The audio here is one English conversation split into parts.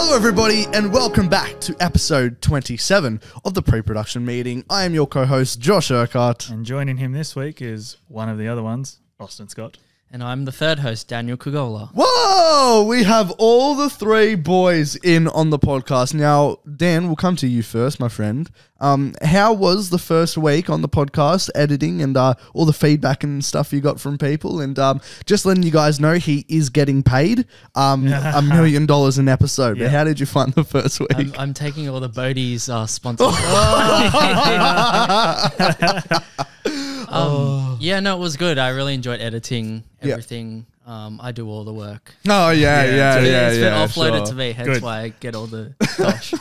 Hello everybody and welcome back to episode 27 of the pre-production meeting. I am your co-host Josh Urquhart. And joining him this week is one of the other ones, Austin Scott. And I'm the third host, Daniel Kugola. Whoa! We have all the three boys in on the podcast. Now, Dan, we'll come to you first, my friend. How was the first week on the podcast, editing and all the feedback and stuff you got from people? And just letting you guys know, he is getting paid $1 million an episode. Yeah. But how did you find the first week? I'm taking all the Bodie's sponsors. Yeah, no, it was good. I really enjoyed editing everything. I do all the work. Oh, yeah. It's been offloaded to me, hence why I get all the dosh.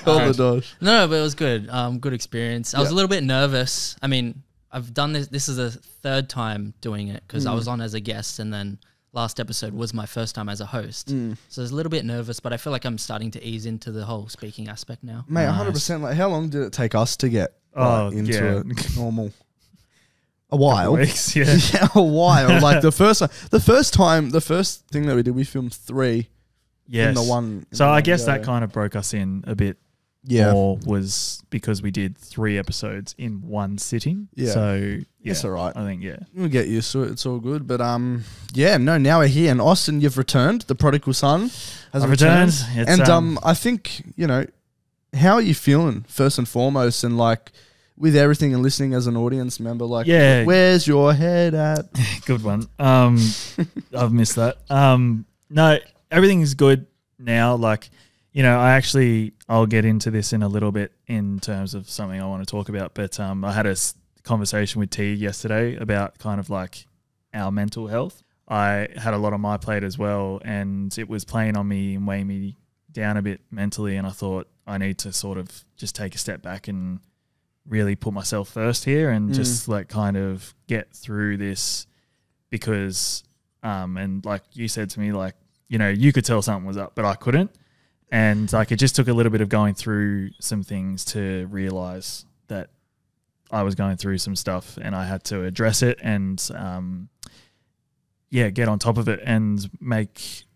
All the dosh. No, but it was good. Good experience. I was a little bit nervous. I mean, I've done this. This is the third time doing it because I was on as a guest and then last episode was my first time as a host. So I was a little bit nervous, but I feel like I'm starting to ease into the whole speaking aspect now. Mate, 100%. Like, how long did it take us to get into it? Normal. A while. Weeks, yeah, a while. Like the first thing that we did, we filmed 3. Yes. In the one. So I guess that kind of broke us in a bit more was because we did 3 episodes in one sitting. Yeah. So it's all right. I think, we'll get used to it. It's all good. But now we're here. And Austin, you've returned. The prodigal son has returned. And I think, how are you feeling first and foremost? And like, with everything and listening as an audience member, like, where's your head at? Good one. I've missed that. No, everything's good now. Like, I'll get into this in a little bit in terms of something I want to talk about. But I had a conversation with T yesterday about kind of like our mental health. I had a lot on my plate as well, and it was playing on me and weighing me down a bit mentally. And I thought I need to sort of just take a step back and really put myself first here and just like kind of get through this because and like you said to me, like, you could tell something was up, but I couldn't. And like, it just took a little bit of going through some things to realize that I was going through some stuff and I had to address it and get on top of it and make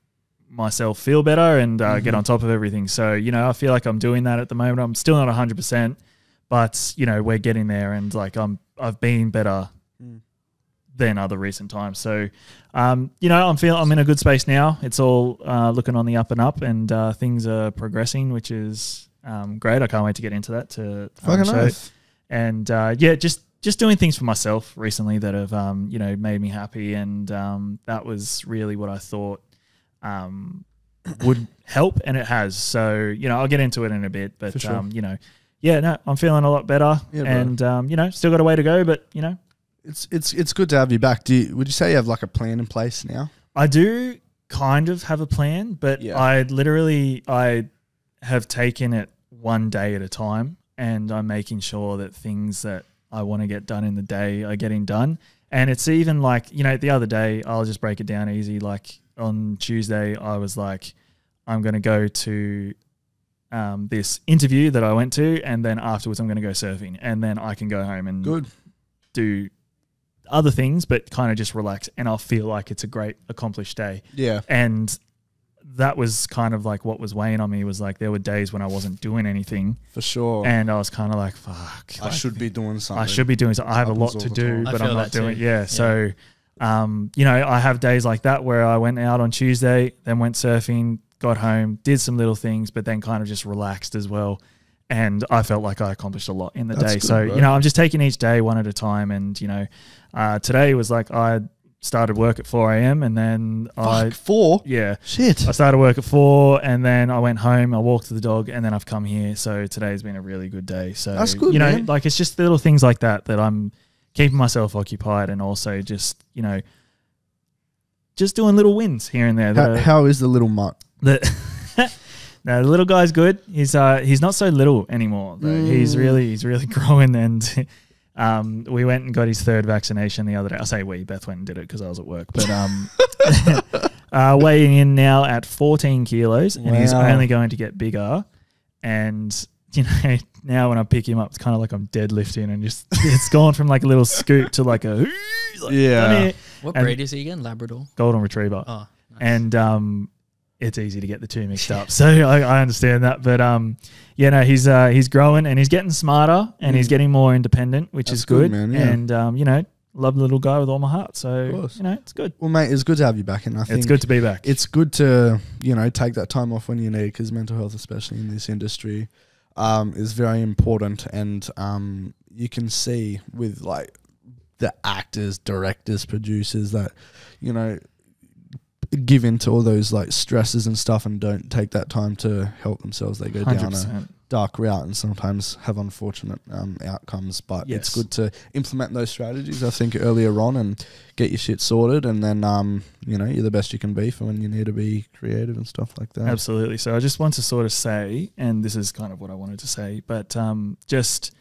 myself feel better and get on top of everything. So, I feel like I'm doing that at the moment. I'm still not 100%. But, we're getting there and like I've been better than other recent times. So, I'm in a good space now. It's all looking on the up and up and things are progressing, which is great. I can't wait to get into that to fucking nice. And just doing things for myself recently that have made me happy and that was really what I thought would help and it has. So, I'll get into it in a bit, but sure. I'm feeling a lot better and, still got a way to go, but, It's good to have you back. Would you say you have like a plan in place now? I do kind of have a plan, but I have taken it one day at a time and I'm making sure that things that I want to get done in the day are getting done. And it's even like, the other day, I'll just break it down easy. Like on Tuesday, I was like, I'm going to go to this interview that I went to, and then afterwards I'm going to go surfing, and then I can go home and do other things, but kind of just relax, and I'll feel like it's a great accomplished day. Yeah. And that was kind of like what was weighing on me was like there were days when I wasn't doing anything. For sure. And I was kind of like, fuck. I should be doing something. I have a lot to do, but I'm not doing it. Yeah. So, I have days like that where I went out on Tuesday, then went surfing, got home, did some little things, but then kind of just relaxed as well. And I felt like I accomplished a lot in the day. Good, so, bro. I'm just taking each day one at a time. And, today was like I started work at 4 a.m. and then 4? Yeah. Shit. I started work at 4 and then I went home, I walked the dog and then I've come here. So today's been a really good day. So, that's good, man. Like it's just little things like that I'm keeping myself occupied and also just, just doing little wins here and there. How is the little mutt? No, the little guy's good. He's not so little anymore. Though. He's really growing. And we went and got his 3rd vaccination the other day. I say we, Beth went and did it because I was at work. But weighing in now at 14 kilos, and he's only going to get bigger. And now when I pick him up, it's kind of like I'm deadlifting, and just it's gone from like a little scoot to like a What breed is he again? Labrador, golden retriever. Oh, nice. And it's easy to get the two mixed up. So I understand that. But yeah, no, he's growing and he's getting smarter and he's getting more independent, which is good. Man, yeah. And, you know, love the little guy with all my heart. So, you know, it's good. Well, mate, it's good to have you back. And I think it's good to be back. It's good to, you know, take that time off when you need, because mental health, especially in this industry, is very important. And you can see with like the actors, directors, producers that, you know, give into all those like stresses and stuff and don't take that time to help themselves. They go 100%. down a dark route and sometimes have unfortunate outcomes. But it's good to implement those strategies, I think, earlier on and get your shit sorted. And then, you know, you're the best you can be for when you need to be creative and stuff like that. Absolutely. So I just want to sort of say, and this is kind of what I wanted to say, but just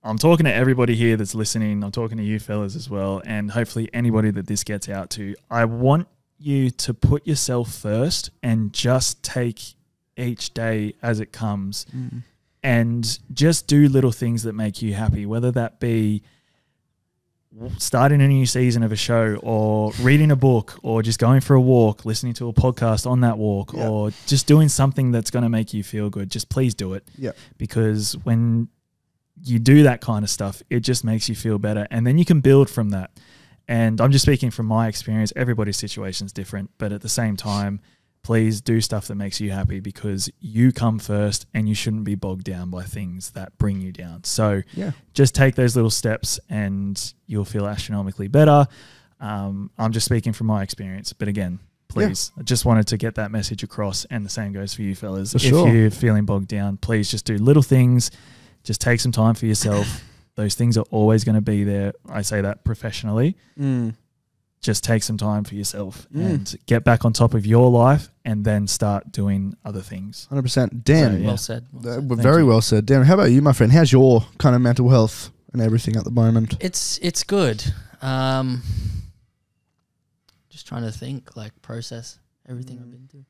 I'm talking to everybody here that's listening. I'm talking to you fellas as well. And hopefully anybody that this gets out to, I want you to put yourself first and just take each day as it comes and just do little things that make you happy, whether that be starting a new season of a show or reading a book or just going for a walk, listening to a podcast on that walk or just doing something that's going to make you feel good. Just please do it. Because when you do that kind of stuff, it just makes you feel better and then you can build from that. And I'm just speaking from my experience. Everybody's situation is different, but at the same time, please do stuff that makes you happy because you come first and you shouldn't be bogged down by things that bring you down. So just take those little steps and you'll feel astronomically better. I'm just speaking from my experience, but again, please, I just wanted to get that message across, and the same goes for you fellas. If you're feeling bogged down, please just do little things. Just take some time for yourself. Those things are always going to be there. I say that professionally. Just take some time for yourself and get back on top of your life and then start doing other things. 100%. Dan. So, well said. Very well said. Dan, how about you, my friend? How's your kind of mental health and everything at the moment? It's good. Just trying to think, like process everything I've been through.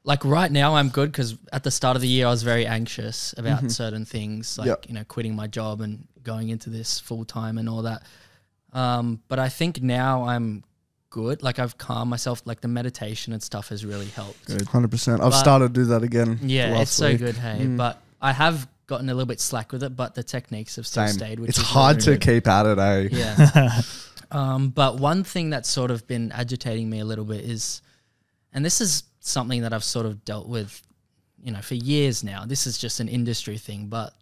Like right now I'm good because at the start of the year I was very anxious about certain things, like, you know, quitting my job and going into this full time and all that. But I think now I'm good. Like I've calmed myself, like the meditation and stuff has really helped. Good. 100%. I've started to do that again. Yeah, it's so good, hey. But I have gotten a little bit slack with it, but the techniques have still stayed. Which it's is hard really to keep at it, eh? Yeah. But one thing that's sort of been agitating me a little bit is, and this is something that I've sort of dealt with, you know, for years now. This is just an industry thing, but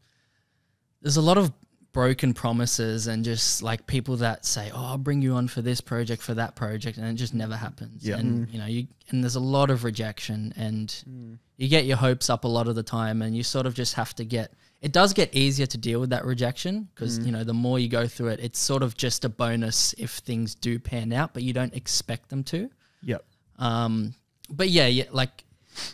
there's a lot of broken promises and just like people that say, oh, I'll bring you on for this project, for that project, and it just never happens. And you know, and there's a lot of rejection and you get your hopes up a lot of the time and you sort of just have to it does get easier to deal with that rejection because, you know, the more you go through it, it's sort of just a bonus if things do pan out, but you don't expect them to. But yeah, like,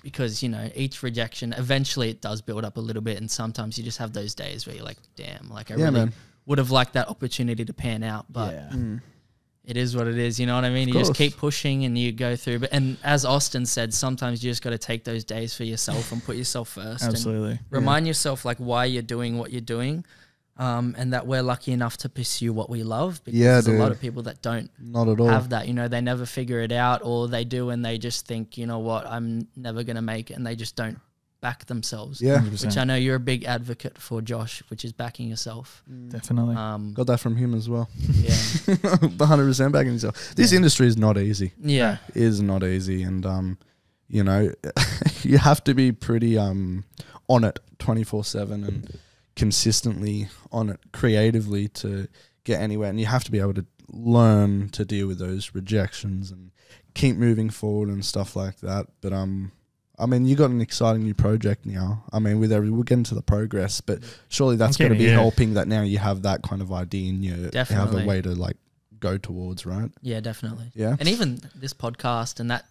because, you know, each rejection, eventually it does build up a little bit. And sometimes you just have those days where you're like, damn, like I really would have liked that opportunity to pan out. But it is what it is. You know what I mean? You just keep pushing and you go through. But and as Austin said, sometimes you just got to take those days for yourself and put yourself first. Absolutely. And remind yourself like why you're doing what you're doing. And that we're lucky enough to pursue what we love because there's a lot of people that don't have that, you know, they never figure it out or they do and they just think, you know what, I'm never going to make it and they just don't back themselves. 100%. Which I know you're a big advocate for, Josh, which is backing yourself. Definitely. Got that from him as well. Yeah. 100% backing yourself. This industry is not easy. Yeah. It is not easy. And, you know, you have to be pretty on it 24/7 and consistently on it creatively to get anywhere, and you have to be able to learn to deal with those rejections and keep moving forward and stuff like that. But I mean, you got an exciting new project now. I mean, we'll get into the progress, but surely that's going to be helping that now you have that kind of idea and you have a way to like go towards, right? Yeah, definitely. Yeah, and even this podcast and that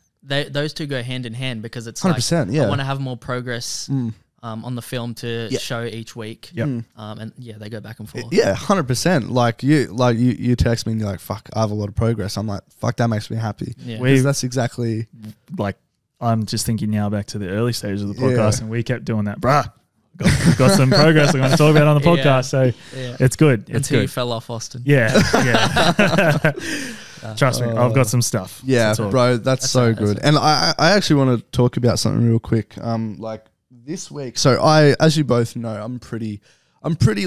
those two go hand in hand because it's 100%. Like, I want to have more progress. On the film to show each week. And they go back and forth. Yeah, 100%. Like you text me and you're like, fuck, I have a lot of progress. I'm like, fuck, that makes me happy. Yeah. That's exactly like, I'm just thinking now back to the early stages of the podcast and we kept doing that. Bruh, got some progress I'm going to talk about on the podcast. So it's good. Until you fell off, Austin. Yeah. Trust me, I've got some stuff. Yeah, to talk. bro, that's so right, good. that's And I actually want to talk about something real quick. Like this week, so as you both know, I'm pretty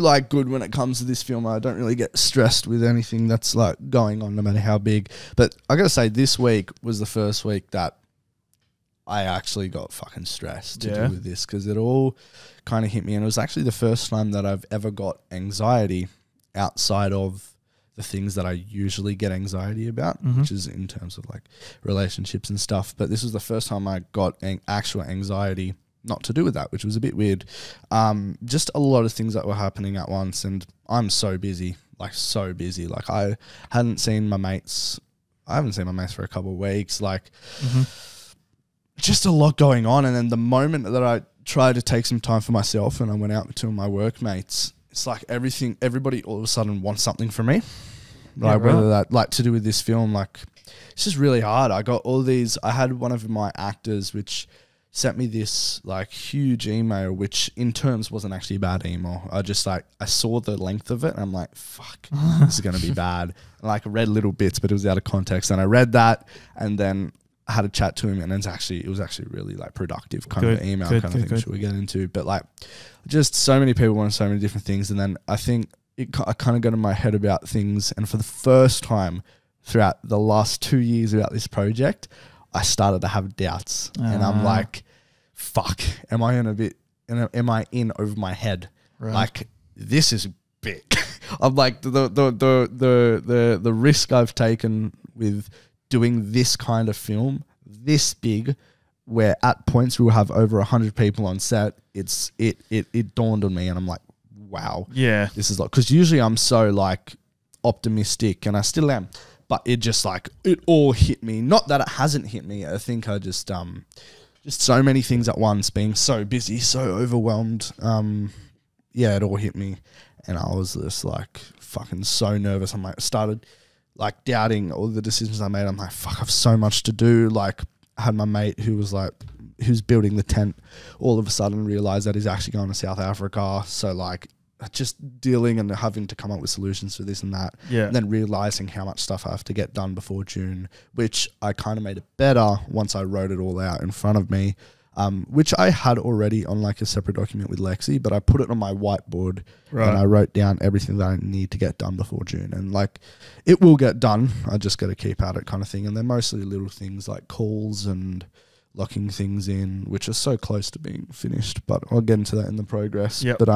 like good when it comes to this film. I don't really get stressed with anything that's like going on, no matter how big. But I gotta say, this week was the first week that I actually got fucking stressed to do with this, because it all kind of hit me, and it was actually the first time that I've ever got anxiety outside of the things that I usually get anxiety about, which is in terms of like relationships and stuff. But this was the first time I got actual anxiety, not to do with that, which was a bit weird. Just a lot of things that were happening at once, and I'm so busy, like so busy. Like I haven't seen my mates. I haven't seen my mates for a couple of weeks. Like just a lot going on. And then the moment that I tried to take some time for myself and I went out with two of my workmates, it's like everybody all of a sudden wants something from me. Like whether that like to do with this film, like it's just really hard. I got all these, I had one of my actors which sent me this like huge email, which in terms wasn't actually a bad email. I just like, I saw the length of it and I'm like, fuck, this is going to be bad. And like I read little bits, but it was out of context. And I read that and then I had a chat to him, and it was actually really like productive kind of email kind of thing, which we get into. But like just so many people want so many different things. And then I think I kind of got in my head about things. And for the first time throughout the last 2 years about this project, I started to have doubts, and I'm like, fuck, am I in over my head? Right. Like this is big. I'm like the risk I've taken with doing this kind of film, this big, where at points we will have over 100 people on set. It dawned on me, and I'm like, wow, yeah, this is like, because usually I'm so like optimistic, and I still am, but it just like it all hit me. Not that it hasn't hit me. I think I just so many things at once, being so busy, so overwhelmed. Yeah, it all hit me, and I was just like fucking so nervous. I'm like started like doubting all the decisions I made. I'm like, fuck, I have so much to do. Like I had my mate who's building the tent, all of a sudden realized that he's actually going to South Africa. So like just dealing and having to come up with solutions for this and that. Yeah. And then realizing how much stuff I have to get done before June, which I kind of made it better once I wrote it all out in front of me. Which I had already on like a separate document with Lexi, but I put it on my whiteboard and I wrote down everything that I need to get done before June. And like, it will get done. I just got to keep at it kind of thing. And they're mostly little things like calls and locking things in, which are so close to being finished, but I'll get into that in the progress. Yep. But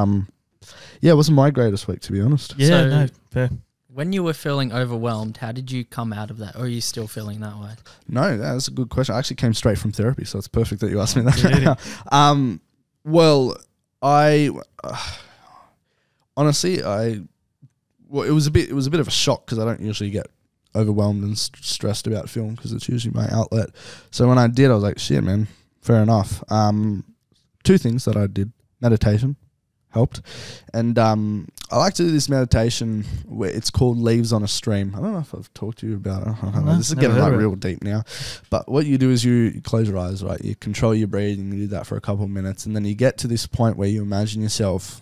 yeah, it wasn't my greatest week, to be honest. Yeah, so no, fair. When you were feeling overwhelmed, how did you come out of that? Or are you still feeling that way? No, that's a good question. I actually came straight from therapy, so it's perfect that you asked me that. Well, honestly, it was a bit of a shock, because I don't usually get overwhelmed and stressed about film, because it's usually my outlet. So when I did, I was like, shit, man, fair enough. 2 things that I did. Meditation helped. And I like to do this meditation where it's called Leaves on a Stream. I don't know if I've talked to you about it. I don't know. This is getting like real deep now. But what you do is you close your eyes, right? You control your breathing. You do that for a couple of minutes. And then you get to this point where you imagine yourself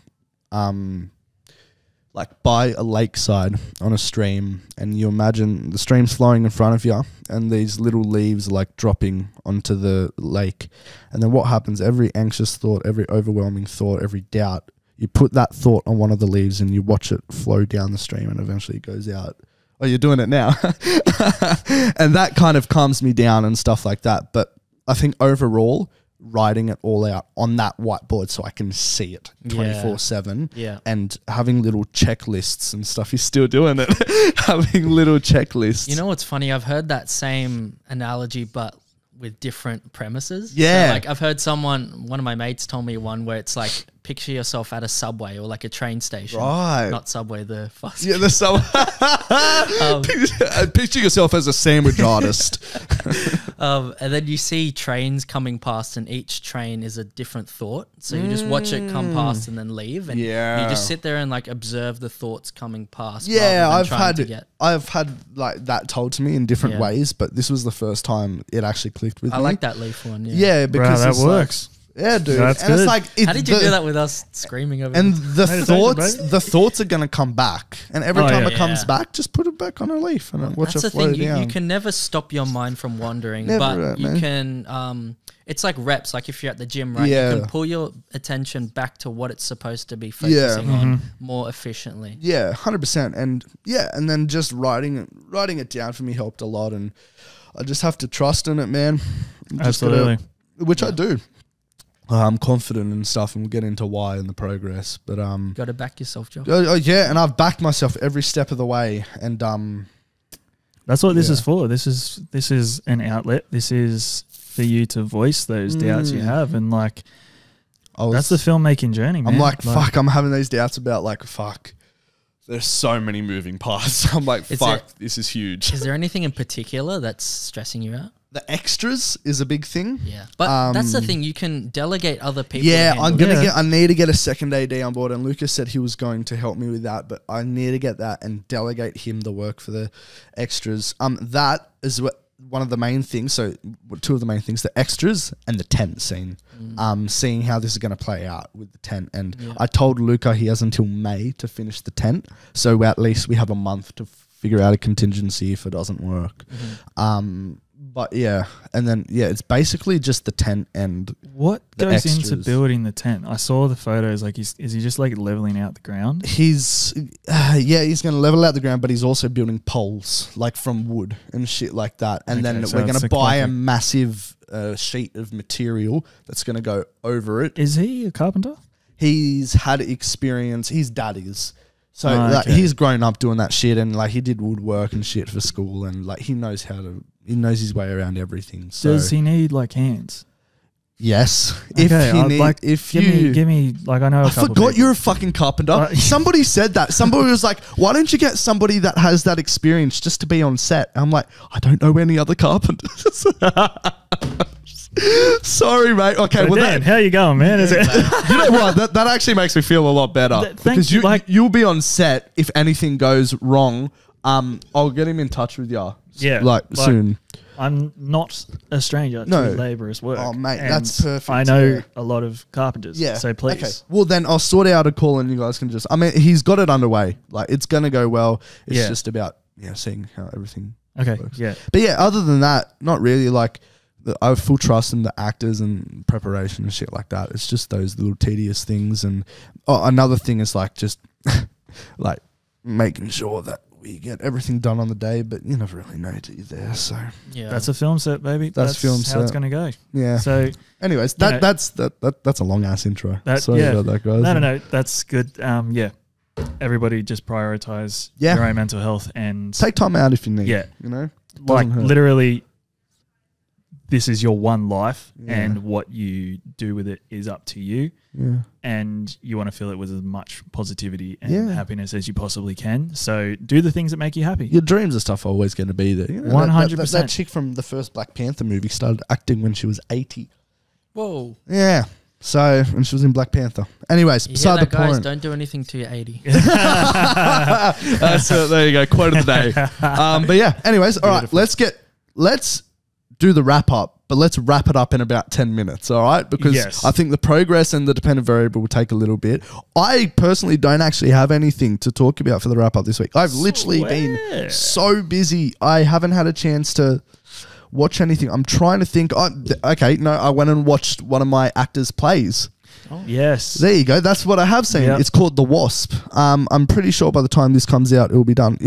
like by a lakeside on a stream, and you imagine the stream's flowing in front of you and these little leaves are like dropping onto the lake. And then what happens, every anxious thought, every overwhelming thought, every doubt, you put that thought on one of the leaves and you watch it flow down the stream, and eventually it goes out. Oh, you're doing it now. And that kind of calms me down and stuff like that. But I think overall, writing it all out on that whiteboard so I can see it 24/7 and having little checklists and stuff. You're still doing it. Having little checklists. You know what's funny? I've heard that same analogy, but with different premises. Yeah. So like I've heard one of my mates told me one where it's like, picture yourself at a subway or like a train station. Right. Not subway, the fast. Yeah, the subway. Picture yourself as a sandwich artist. And then you see trains coming past, and each train is a different thought. So you just watch it come past and then leave. And you just sit there and like observe the thoughts coming past. Yeah, I've had like that told to me in different ways, but this was the first time it actually clicked with me. I like that leaf one. Yeah, because that works. Yeah, dude. That's and good. it's like, How did you do that with us screaming over? And the the thoughts are gonna come back, and every time it comes Yeah. back, just put it back on a leaf and watch That's it the flow thing. down. You can never stop your mind from wandering, Never, but you man. can. It's like reps. Like if you're at the gym, right? Yeah. You can pull your attention back to what it's supposed to be focusing on more efficiently. Yeah, 100%. And and then just writing it down for me helped a lot, and I just have to trust in it, man. Absolutely. Which I do. I'm confident and stuff, and we'll get into why and the progress. But Got to back yourself, Joe. yeah, and I've backed myself every step of the way, and That's what this is for. This is an outlet. This is for you to voice those doubts you have, and like that's the filmmaking journey, man. I'm like, fuck, I'm having these doubts about like, fuck, there's so many moving parts. I'm like, fuck, this is huge. Is there anything in particular that's stressing you out? The extras is a big thing. Yeah, but that's the thing. You can delegate other people. Yeah, to handle it. I need to get a second AD on board, and Lucas said he was going to help me with that, but I need to get that and delegate him the work for the extras. That is one of the main things. So two of the main things: the extras and the tent scene. Seeing how this is going to play out with the tent, and I told Luca he has until May to finish the tent, so at least we have a month to figure out a contingency if it doesn't work. But yeah, and then it's basically just the tent and what the goes extras. into building the tent. I saw the photos. Like, is he just like leveling out the ground? He's he's going to level out the ground, but he's also building poles like from wood and shit like that. And then so we're going it's to a buy a concrete- massive sheet of material that's going to go over it. Is he a carpenter? He's had experience. His dad is. So like, okay. he's grown up doing that shit, and like he did woodwork and shit for school, and like he knows his way around everything. So Does he need like hands? yes, Okay, give me like I know. I forgot you're a fucking carpenter. Somebody said that. Somebody was like, "Why don't you get somebody that has that experience just to be on set?" I'm like, I don't know any other carpenters. Sorry, mate. Okay, So Dan, how you going, man? Is it? you know what? That actually makes me feel a lot better because you'll be on set if anything goes wrong. I'll get him in touch with you. Yeah, like soon. I'm not a stranger No. to labourous work. Oh, mate, and that's perfect. I know Yeah. a lot of carpenters. Yeah. So please. Okay. Well, then I'll sort out a call, and you guys can just. I mean, he's got it underway. Like it's gonna go well. It's just about seeing how everything. Okay. works. Yeah. But yeah, other than that, not really. Like, I have full trust in the actors and preparation and shit like that. It's just those little tedious things. And another thing is like just like making sure that we get everything done on the day. But you never really know till you're there. So Yeah, That's a film set, baby. That's film how it's set. going to go. yeah. So Anyways, you know, that's a long ass intro. that, Sorry yeah. about that, guys. No. That's good. Yeah. Everybody just prioritize Yeah. your own mental health and Take time out if you need. Yeah. You know, like Doesn't hurt. literally this is your one life Yeah. and what you do with it is up to you. Yeah. And you want to fill it with as much positivity and Yeah. happiness as you possibly can. So do the things that make you happy. Your dreams and stuff are always going to be there. You know, 100%. That chick from the first Black Panther movie started acting when she was 80. whoa. Yeah. So, and she was in Black Panther. Anyways, You beside hear the that, guys? point. Don't do anything to your 80. So there you go. Quote of the day. But yeah, anyways, all right, let's do the wrap up, but let's wrap it up in about 10 minutes, all right? Because Yes. I think the progress and the dependent variable will take a little bit. I personally don't actually have anything to talk about for the wrap up this week. I've literally been so busy. I haven't had a chance to watch anything. I'm trying to think. I went and watched one of my actors' plays. Yes. There you go. That's what I have seen. Yep. It's called The Wasp. I'm pretty sure by the time this comes out, it will be done.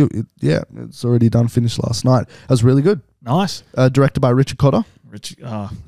It's already done. Finished last night. It was really good. Nice. Directed by Richard Cotter.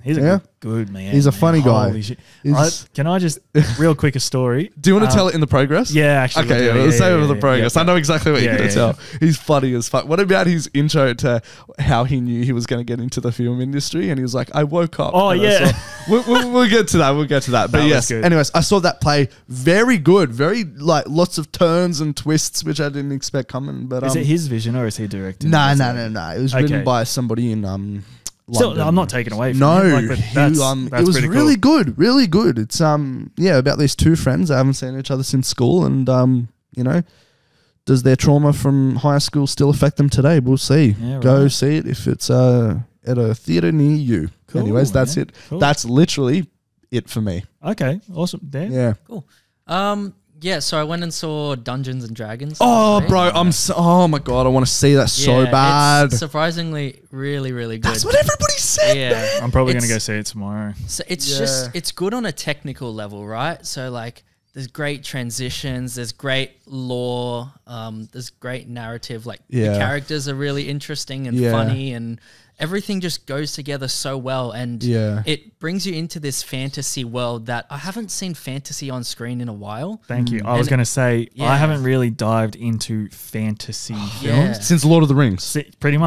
He's a Yeah. good man. He's a man. funny guy. Holy shit. He's- Can I just, real quick, a story? Do you want to tell it in the progress? Yeah, actually. Okay, we'll do it. let's say it with the yeah, progress. yeah. I know exactly what you're Yeah, going to yeah, tell. He's funny as fuck. What about his intro to how he knew he was going to get into the film industry? And he was like, I woke up. Oh, and I yeah. We'll get to that. We'll get to that. But That was yes, good. anyways, I saw that play. Very good. Very, like, lots of turns and twists, which I didn't expect coming. But Is it his vision or is he directing? No. it? It was written Okay. by somebody in Still, London. I'm not taking away from No, him, like, but that's it was pretty really cool. good, really good. It's about these two friends that haven't seen each other since school, and does their trauma from high school still affect them today? We'll see. Yeah, Go right. see it if it's at a theater near you. Cool, Anyways, that's man. it. Cool. That's literally it for me. Okay, awesome. Dan? Yeah. Cool. Yeah, so I went and saw Dungeons and Dragons. Oh, last week. bro, oh my God, I want to see that so Yeah, bad. It's surprisingly really, really good. That's what everybody said, Yeah. man. I'm probably going to It's- go see it tomorrow. So it's good on a technical level, right? So like there's great transitions, there's great lore, there's great narrative. Like Yeah. the characters are really interesting and Yeah. funny, and everything just goes together so well. And Yeah. it brings you into this fantasy world that I haven't seen fantasy on screen in a while. Thank you. I was And- going to say, Yeah. I haven't really dived into fantasy Yeah. films. Since Lord of the Rings. Pretty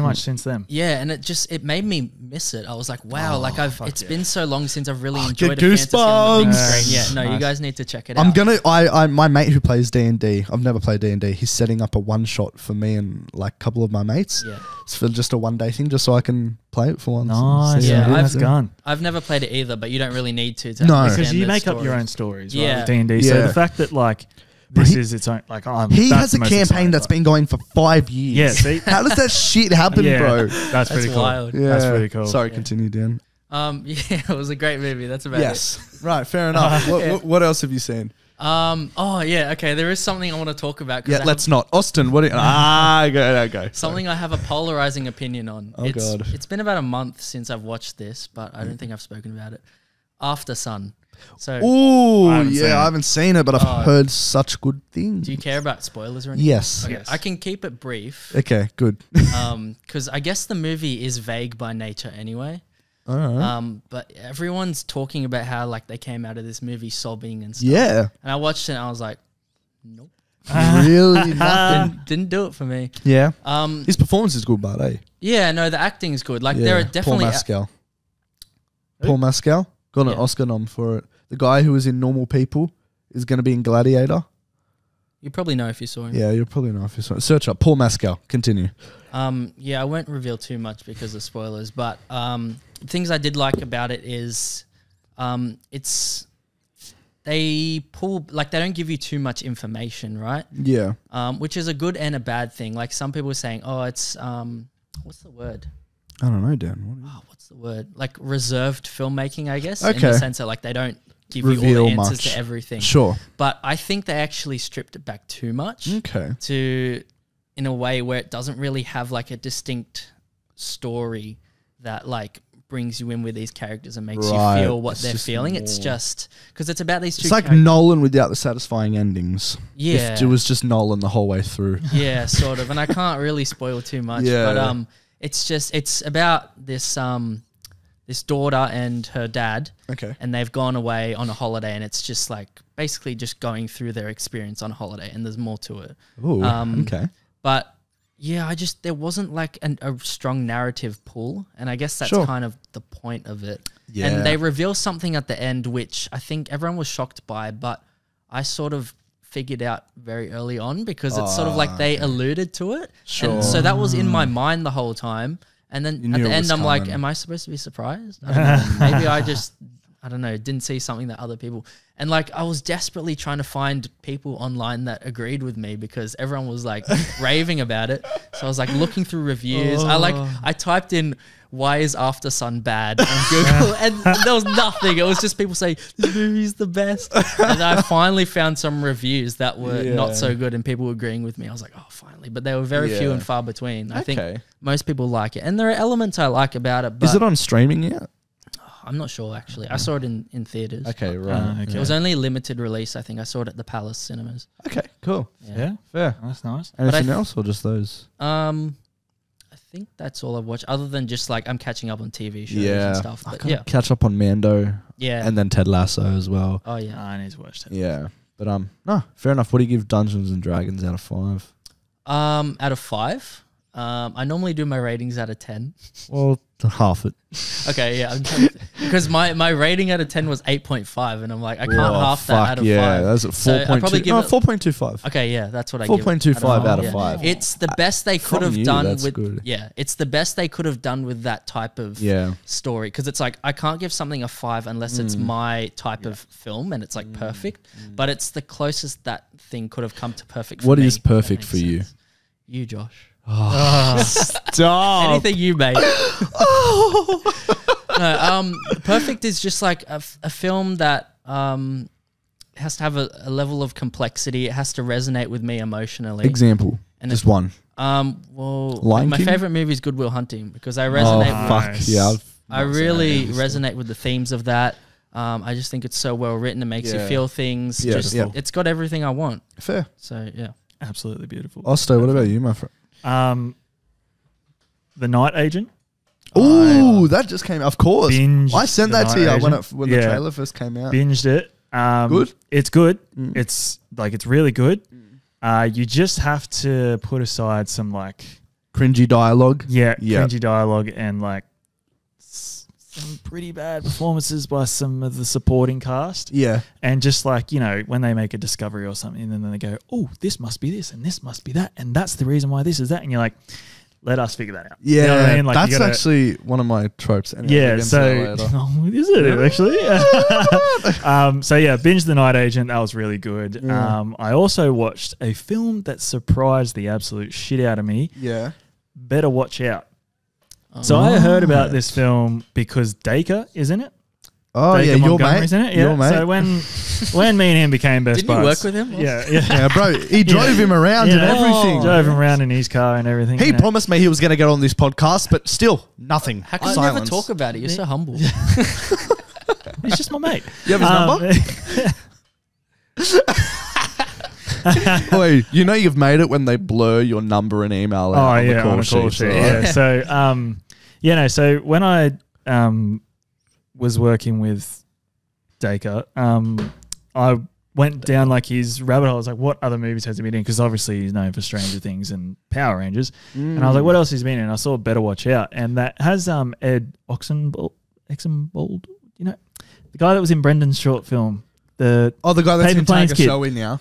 much since then. Yeah, and it made me miss it. I was like, wow, like it's been so long since I've really Oh, enjoyed get a fantasy on the big goosebumps. screen. Yeah, no, you Nice. guys need to check it I'm out. gonna. My mate who plays D&D. I've never played D&D. He's setting up a one shot for me and like a couple of my mates. Yeah. It's for just a 1 day thing, just so I can play it for once. and Nice. see Yeah, how it That's is. gone. I've never played it either, but you don't really need to. No. understand Because you the make up your stories. own stories, right? Yeah. With D&D. So Yeah. the fact that like But this he- is its own, like He that's has the a most campaign exciting that's part. been going for 5 years. Yeah, see? How does that shit happen, Yeah, bro? That's pretty cool. wild. Yeah. That's pretty cool. Sorry, Yeah. continue, Dan. Yeah, it was a great movie. That's about Yes. Right, fair enough. What else have you seen? it. Oh yeah, okay. There is something I want to talk about. 'cause Yeah, I have let's not. Austin, what do you... go. something I have a polarizing opinion on. Oh, God. It's been about a month since I've watched this, but I don't think I've spoken about it. After Sun. So, Ooh, I haven't seen it. yeah, I haven't seen it, but I've Oh. heard such good things. do you care about spoilers or anything? Yes. Okay, Yes. I can keep it brief. Okay, good. Because I guess the movie is vague by nature anyway. All right. But everyone's talking about how like they came out of this movie sobbing and stuff. Yeah. And I watched it and I was like, nope, Really? Nothing? didn't do it for me. Yeah. Um, His performance is good, but yeah, no, the acting is good. Like yeah. there are definitely Paul Mescal. Paul Mescal got an Yeah. Oscar nom for it. The guy who was in Normal People is going to be in Gladiator. you probably know if you saw him. Yeah, you'll probably know if you saw it. Search up Paul Mescal. Continue. Yeah, I won't reveal too much because of spoilers, but things I did like about it is it's they don't give you too much information, right? Yeah. Which is a good and a bad thing. Like some people are saying, oh, it's what's the word? I don't know, Dan. What is Oh, what's the word? Like reserved filming, I guess. In Okay. the sense that like they don't give you all Reveal the answers much. to everything. Sure. But I think they actually stripped it back too much Okay. to in a way where it doesn't really have like a distinct story that like brings you in with these characters and makes Right. you feel what It's they're just feeling. It's more- just because it's about these two It's like characters. Nolan without the satisfying endings. Yeah. If it was just Nolan the whole way through. Yeah, sort of. And I can't really spoil too much. Yeah. But it's about this this daughter and her dad. Okay. And they've gone away on a holiday, and it's just like basically just going through their experience on a holiday, and there's more to it. Ooh, Um, okay. But yeah, there wasn't like a strong narrative pull, and I guess that's Sure. kind of the point of it. Yeah. And they reveal something at the end, which I think everyone was shocked by, but I sort of figured out very early on because it's sort of like they alluded to it. Sure. And so that was in my mind the whole time. And then You at knew the it end, was I'm like, coming. am I supposed to be surprised? I don't know. Maybe I don't know, didn't see something that other people. And like, I was desperately trying to find people online that agreed with me because everyone was like raving about it. So I was like looking through reviews. I typed in, why is After Sun bad on Google? And there was nothing. It was just people saying, this movie's the best. And I finally found some reviews that were not so good and people were agreeing with me. I was like, oh, finally. But they were very few Yeah. and far between. I Okay. think most people like it. And there are elements I like about it, but Is it on streaming yet? I'm not sure actually. I saw it in theaters. Okay, right. okay. It was only a limited release. I think I saw it at the Palace Cinemas. Okay, cool. Yeah, Fair. that's nice. Anything else or just those? I think that's all I've watched, other than just like I'm catching up on TV shows and stuff. I But gotta yeah, catch up on Mando yeah. and then Ted Lasso as well. Oh yeah. I need to watch that. Yeah. But no, fair enough. What do you give Dungeons and Dragons out of 5? Out of 5, I normally do my ratings out of 10. Well, half it. Okay, yeah, because my rating out of 10 was 8.5, and I'm like, I can't half that out of 5. Yeah, that's at So I'll 4.2. probably give No, it- 4.25. Okay, yeah, that's what I give it. 4.25 out of Yeah. 5. It's the best they could From have you, done that's with good. yeah, it's the best they could have done with that type of Yeah. story, because it's like I can't give something a 5 unless it's my type of film and it's like perfect, but it's the closest that thing could have come to perfect for What me, is if that perfect makes for you? sense. You, Josh. Stop. Anything you made. No, Perfect is just like a film that has to have a level of complexity. It has to resonate with me emotionally. Example. And Just one. Well, Lion my King? favorite movie is Good Will Hunting because I resonate. Nice. Yeah. I really resonate with the themes of that. I just think it's so well written. It makes you feel things. Yeah, It's got everything I want. Fair. So yeah, Absolutely beautiful. Osto, what about you, my friend? The Night Agent. Ooh, that just came out. Of course. Binged I sent The that to you Night when the trailer first came out. Binged it. Good? It's good. It's really good. You just have to put aside some like Cringy dialogue. cringy dialogue and like some pretty bad performances by some of the supporting cast. Yeah. And just like, you know, when they make a discovery or something and then they go, oh, this must be this and this must be that. And that's the reason why this is that. And you're like, let us figure that out. Yeah. You know what I mean? Like, that's actually one of my tropes. Anyway, yeah. So, is it actually? So yeah, binge The Night Agent. That was really good. Yeah. I also watched a film that surprised the absolute shit out of me. Yeah. Better Watch Out. So I heard about this film because Dacre is in it. Oh, Dacre yeah, your Montgomery's mate. in it. Yeah. Your mate. So when me and him became best didn't you buds, work with him? yeah, Yeah, bro. He drove him around and everything. drove him around in his car and everything. He you know. promised me he was going to get on this podcast, but still, nothing. How can you Silence. never talk about it? You're so humble. He's just my mate. You have his number? Wait, you know you've made it when they blur your number and email out on the call on a call sheet. sheet. Yeah. So, so when I was working with Dacre, I went down like his rabbit hole. I was like, what other movies has he been in? Because obviously he's known for Stranger Things and Power Rangers. And I was like, what else has he been in? I saw Better Watch Out. And that has Ed Oxenbould, you know, the guy that was in Brendan's short film. The guy that's Paper in Planes Tag kid. Showy now.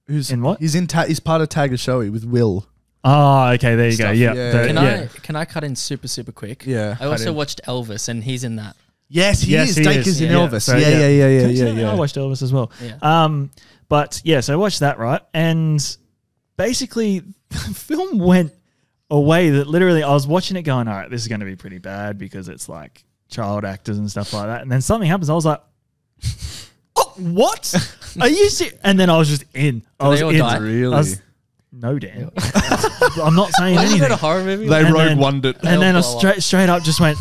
Who's In what? He's he's part of Tag Showy with Will. Oh, okay, there you go. Stuff, Yeah. yeah. Can I cut in super quick? Yeah. I also watched Elvis and he's in that. Yes, he is. he Dacre's is. in Yeah. Elvis. So, Yeah. I watched Elvis as well. Yeah. But yeah, so I watched that, right? And basically the film went a way that literally I was watching it going, all right, this is going to be pretty bad because it's like child actors and stuff like that. And then something happens. I was like, oh, what? Are you serious? And then I was just in. I was they all in. die? Really? No, Dan. I'm not saying Wasn't anything. it a horror movie? They And Rogue then- One'd it. And then I blow up. straight up just went,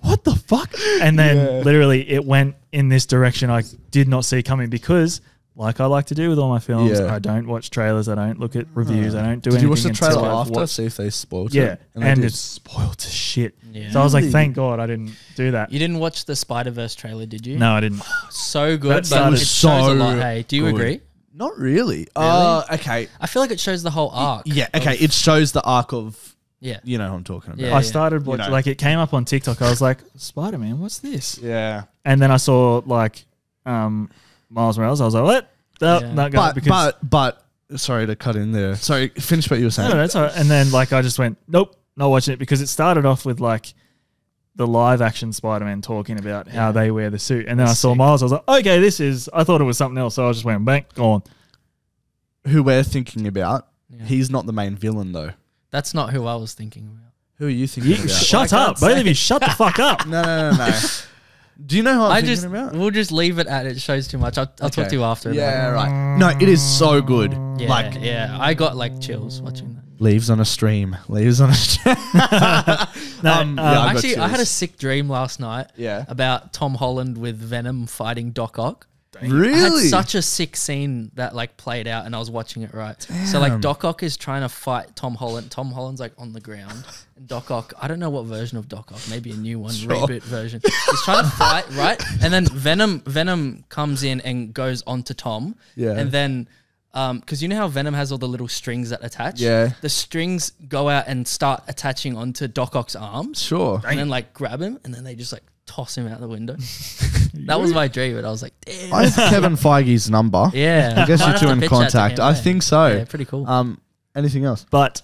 what the fuck? And then literally it went in this direction I did not see coming because, like I like to do with all my films, Yeah. I don't watch trailers, I don't look at reviews, I don't do Did anything you watch the until trailer I've after? watched- See if they spoiled Yeah, it. and they did. it's spoiled to shit. Yeah. So I was like, Really? thank God I didn't do that. You didn't watch the Spider-Verse trailer, did you? No, I didn't. So good, That but sounded it shows a lot. so Hey, do you good. agree? Not really. Okay. I feel like it shows the whole arc. Yeah, okay. It shows the arc of, Yeah. you know who I'm talking about. Yeah. I started watching, know. like it came up on TikTok. I was like, Spider-Man, what's this? Yeah. And then I saw like Miles Morales. I was like, what? Yeah. Not going because But, sorry to cut in there. Sorry, finish what you were saying. no, that's all right. And then like I just went, nope, not watching it because it started off with like the live action Spider-Man talking about how they wear the suit. And then I saw Miles. I was like, okay, I thought it was something else. So I just went, bang, gone. Who we're thinking about, Yeah. he's not the main villain, though. That's not who I was thinking about. Who are you thinking about? Shut I up. can't Both say. of you, shut the fuck up. No. Do you know who I'm thinking about? We'll just leave it at it shows too much. I'll talk to you after. Yeah, right. No, it is so good. Yeah, Like, I got like chills watching that. leaves on a stream. Leaves on a stream. Actually, I had a sick dream last night. Yeah. About Tom Holland with Venom fighting Doc Ock. I had Really? such a sick scene that like played out, and I was watching it right. So like Doc Ock is trying to fight Tom Holland. Tom Holland's like on the ground, and Doc Ock, I don't know what version of Doc Ock, maybe a new one, reboot version. He's trying to fight, right? And then Venom comes in and goes onto Tom. Yeah. And then because you know how Venom has all the little strings that attach. Yeah. The strings go out and start attaching onto Doc Ock's arms. Sure. And then like grab him, and then they just like toss him out the window. That was my dream, and I was like, damn. I have Kevin Feige's number. Yeah. I guess Might you have two to in pitch that to contact. him, I eh? think so. Yeah, pretty cool. Anything else? But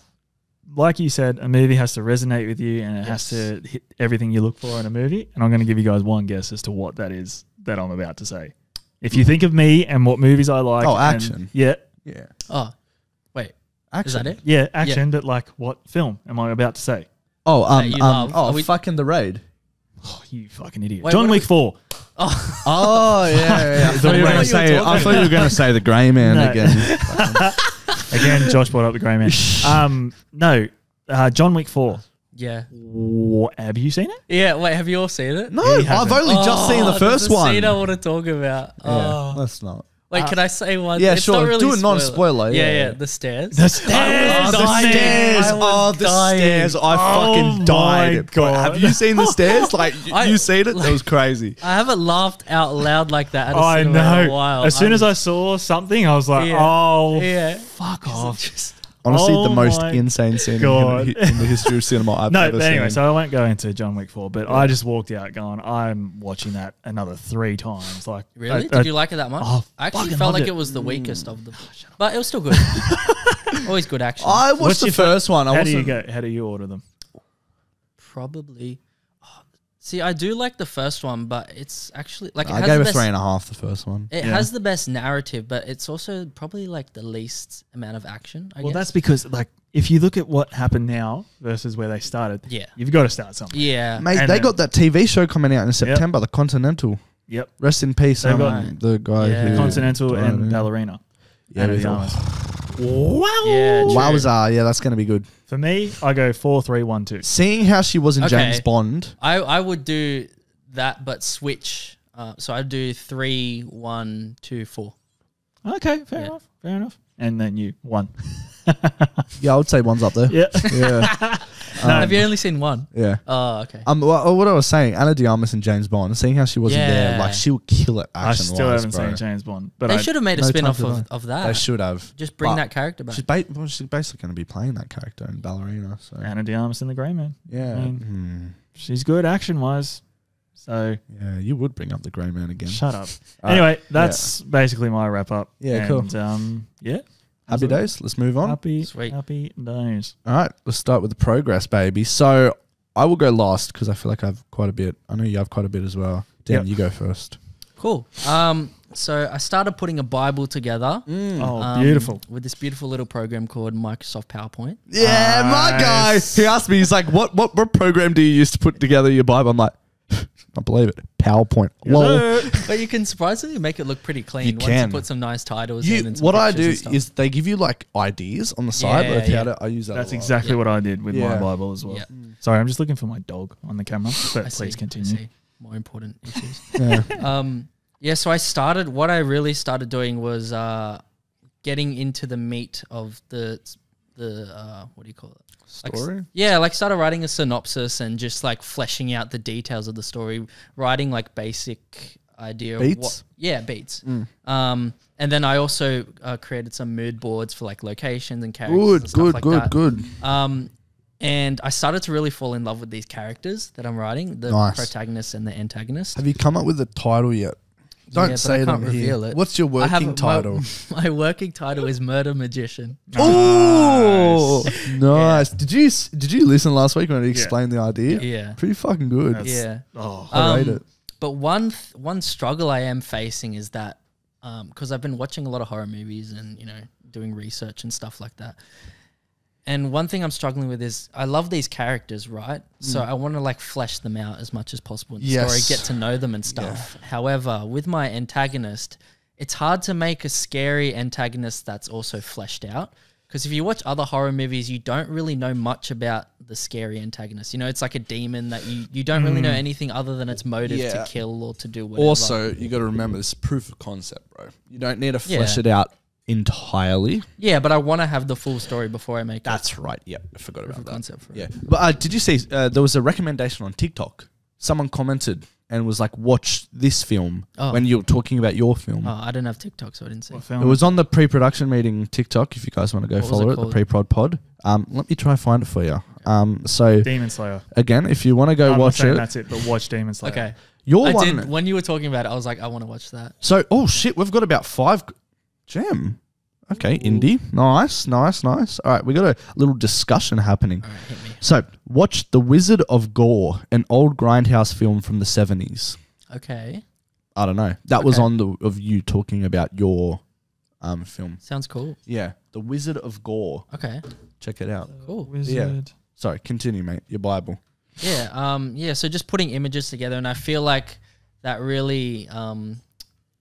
like you said, a movie has to resonate with you and it has to hit everything you look for in a movie. And I'm going to give you guys one guess as to what that is that I'm about to say. If you think of me and what movies I like. Oh, and- action. Yeah. Yeah. Oh, wait. Action. Is that it? Yeah, action, but like what film am I about to say? Oh, That you love. Are we- fucking The Raid. Oh, you fucking idiot. Wait, John what Wick 4. Oh yeah. I thought you were what going to you were say. I talking thought you were going to say the Grey Man No. again. Again, Josh brought up the Grey Man. No, John Wick 4. Yeah. Have you seen it? Yeah. Wait, have you all seen it? No, He hasn't. I've only just seen the there's first a one. scene I want to talk about. Yeah, Oh. let's not. Wait, can I say one? Yeah, It's sure. Not really Do a spoiler. non-spoiler, yeah. Yeah, the stairs. The stairs. The stairs. Oh, the stairs. I fucking my died. Bro, God. have you seen the stairs? Like, I- you seen it? That was crazy. I haven't laughed out loud like that at a I cinema in a know. while. As soon as I saw something, I was like, Yeah. oh, Yeah. fuck off. Just- Honestly, Oh the most my insane scene God. in the history of cinema I've No, ever but seen. anyway, so I won't go into John Wick 4, but I just walked out going, I'm watching that another 3 times. Like, Really? I- Did you like it that much? Oh, I actually fucking felt loved like it. it was the weakest of them. But it was still good. Always good action. I watched What's the your first one. How do you go? How do you order them? Probably. See, I do like the first one, but it's actually like it I has gave the it best, 3.5 the first one. It Yeah. has the best narrative, but it's also probably like the least amount of action. I Well, guess. that's because, like, if you look at what happened now versus where they started, Yeah. you've got to start somewhere. Yeah. Mate, And they then- got that TV show coming out in September, The Continental. Yep. Rest in peace, They've got- the guy Yeah. who... Continental died, and yeah. Ballerina. Yeah, Anna with de all- Armas. Yeah, true. Wowza, yeah, that's going to be good. For me, I go 4-3-1-2. Seeing how she was in Okay. James Bond... I would do that, but switch. So I'd do 3, 1, 2, 4. Okay, fair Yeah. enough. Fair enough. And then you 1. Yeah, I would say one's up there. Yeah. Yeah. Have you only seen one? Yeah. Oh, okay. What I was saying, Anna de Armas and James Bond, seeing how she was in there, Yeah. like, she would kill it I action still haven't seen James Bond. But They I, should have made a no spin off time to die. of that. They should have. Just bring But that character back. She's basically going to be playing that character in Ballerina. So Anna de Armas and the Grey Man. yeah, I mean, she's good action-wise. So yeah, you would bring up the Grey Man again. shut up. All right. Anyway, that's basically my wrap-up. Yeah, and, cool. Yeah. Happy days. Let's move on. Happy Sweet. days. All right, let's start with the progress, baby. So I will go last because I feel like I have quite a bit. I know you have quite a bit as well. Dan, Yep. you go first. Cool. So I started putting a Bible together. Oh, beautiful. With this beautiful little program called Microsoft PowerPoint. Yeah, my guy. Nice. He asked me, he's like, what program do you use to put together your Bible? I'm like, I believe it. PowerPoint. Lol. But you can surprisingly make it look pretty clean You once can. you put some nice titles in and some What I pictures do and stuff. is they give you like ideas on the side. Yeah, But yeah. I use that. That's a lot. exactly Yeah. what I did with my Yeah. Bible as well. Yeah. Sorry, I'm just looking for my dog on the camera, but I please see, continue. I see. More important issues. Yeah. So what I really started doing was getting into the meat of the what do you call it? Story? Started writing a synopsis and just like fleshing out the details of the story, writing like basic idea Beats? of beats. And then I also created some mood boards for like locations and characters and stuff like that. Good. And I started to really fall in love with these characters that I'm writing, the Nice. protagonist and the antagonist. Have you come up with a title yet? Don't but say I it can't on here. reveal it. What's your I have working title? My working title is Murder Magician. Oh, nice. Did you listen last week when I explained the idea? Yeah. Pretty fucking good. That's- Yeah. Oh, I rate it. But one struggle I am facing is that because I've been watching a lot of horror movies and doing research and stuff like that. And one thing I'm struggling with is I love these characters, right? So I want to like flesh them out as much as possible in the Yes. story, get to know them and stuff. However, with my antagonist, it's hard to make a scary antagonist that's also fleshed out. Because if you watch other horror movies, you don't really know much about the scary antagonist. It's like a demon that you don't really know anything other than its motive Yeah. to kill or to do whatever. Also, you got to remember this is proof of concept, bro. You don't need to flesh Yeah. it out entirely. Yeah, but I want to have the full story before I make it. That's right. Yep, I forgot Proof about of that. concept for it. Yeah, but did you see there was a recommendation on TikTok? Someone commented and was like, "Watch this film" when you're talking about your film. Oh, I don't have TikTok, so I didn't see. what it. film? It was on the pre-production meeting TikTok. If you guys want to go What was follow it it, the called? pre-prod pod. Let me try find it for you. So Demon Slayer. again, if you want to go I'm not watch saying it, that's it, but watch Demon Slayer. Okay. your I one. did, when you were talking about it, I was like, I want to watch that. So, oh shit, we've got about 5 Gem. Okay, indie. Nice. All right, we got a little discussion happening. All right, hit me. So, watch The Wizard of Gore, an old grindhouse film from the 70s. Okay. I don't know. That was Okay. on of you talking about your film. Sounds cool. Yeah, The Wizard of Gore. Okay. Check it out. Cool. Wizard. Sorry, continue, mate. Your Bible. Yeah. So just putting images together, and I feel like that really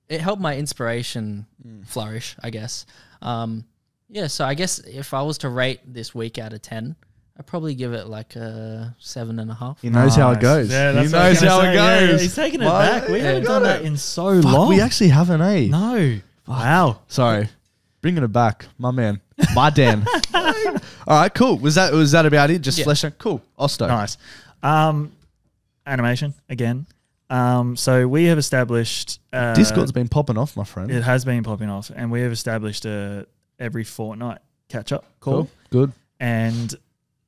it helped my inspiration flourish, I guess. So I guess if I was to rate this week out of 10, I'd probably give it like a 7.5. He knows how it goes. Yeah, he that's what I was knows how gonna it say. Yeah, goes. he's taking it back. We haven't done that in so long. We actually haven't, eh? No. Wow. Sorry. Bringing it back. My man. My Dan. All right, cool. Was that about it? Just flesh out? Cool. Osto. Nice. Animation, again. So we have established... Discord's been popping off, my friend. It has been popping off. And we have established every fortnight catch-up call. Cool. Good. And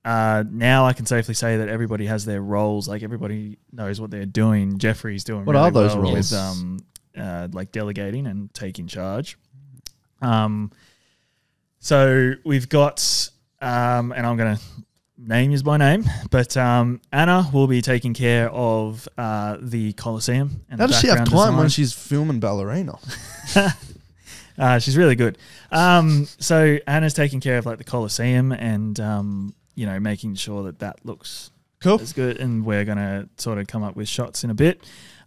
now I can safely say that everybody has their roles. Like, everybody knows what they're doing. Jeffrey's doing what really are those well roles? with like delegating and taking charge. So we've got, and I'm going to name you by name, but Anna will be taking care of the Coliseum. And How does she have time design. when she's filming Ballerina? She's really good. So Anna's taking care of like the Coliseum and, making sure that looks Cool. as good. And we're going to sort of come up with shots in a bit.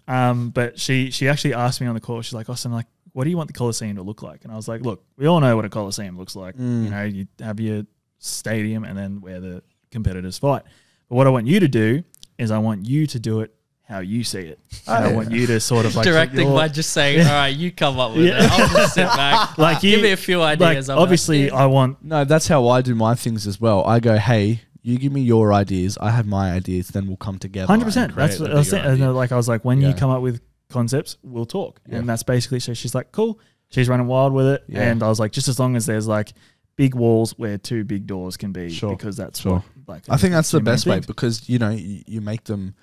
But she actually asked me on the call, she's like, Austin, like, what do you want the Coliseum to look like? And I was like, look, we all know what a Coliseum looks like. You have your stadium and then where the competitors fight. But what I want you to do is I want you to do it how you see it. And I want you to sort of like... Directing by just saying, all right, you come up with it. I'll just sit back. Like give me a few ideas. Like, obviously, I want... No, that's how I do my things as well. I go, hey, you give me your ideas, I have my ideas, then we'll come together. 100%. That's what I was saying. Like, I was like, when you come up with concepts, we'll talk. And that's basically... So she's like, cool. She's running wild with it. Yeah. And I was like, just as long as there's like big walls where two big doors can be, because that's what... Like, I think that's the best way because, you make them...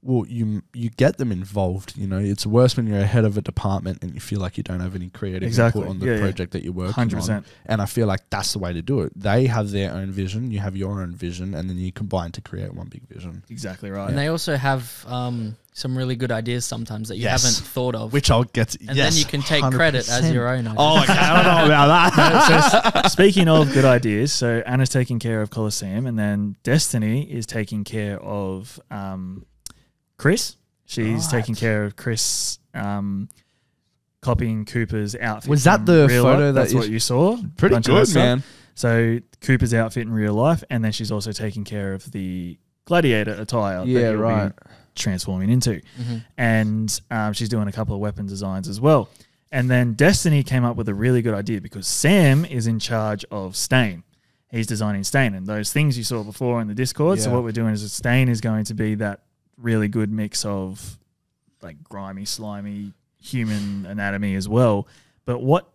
Well, you get them involved. It's worse when you're ahead of a department and you feel like you don't have any creative input on the project that you're working 100%. on. And I feel like that's the way to do it. They have their own vision, you have your own vision, and then you combine to create one big vision. Exactly right. And they also have some really good ideas sometimes that you haven't thought of. Which I'll get to. And then you can take 100%. Credit as your own idea. Oh, okay. I don't know about that. So speaking of good ideas, so Anna's taking care of Coliseum and then Destiny is taking care of... Chris. She's taking care of Chris copying Cooper's outfit. Was that the photo that's what you saw? Pretty good, man. So Cooper's outfit in real life, and then she's also taking care of the gladiator attire that he'll be transforming into. And she's doing a couple of weapon designs as well. And then Destiny came up with a really good idea because Sam is in charge of Stain. He's designing Stain and those things you saw before in the Discord. So what we're doing is Stain is going to be that really good mix of like grimy, slimy human anatomy as well. But what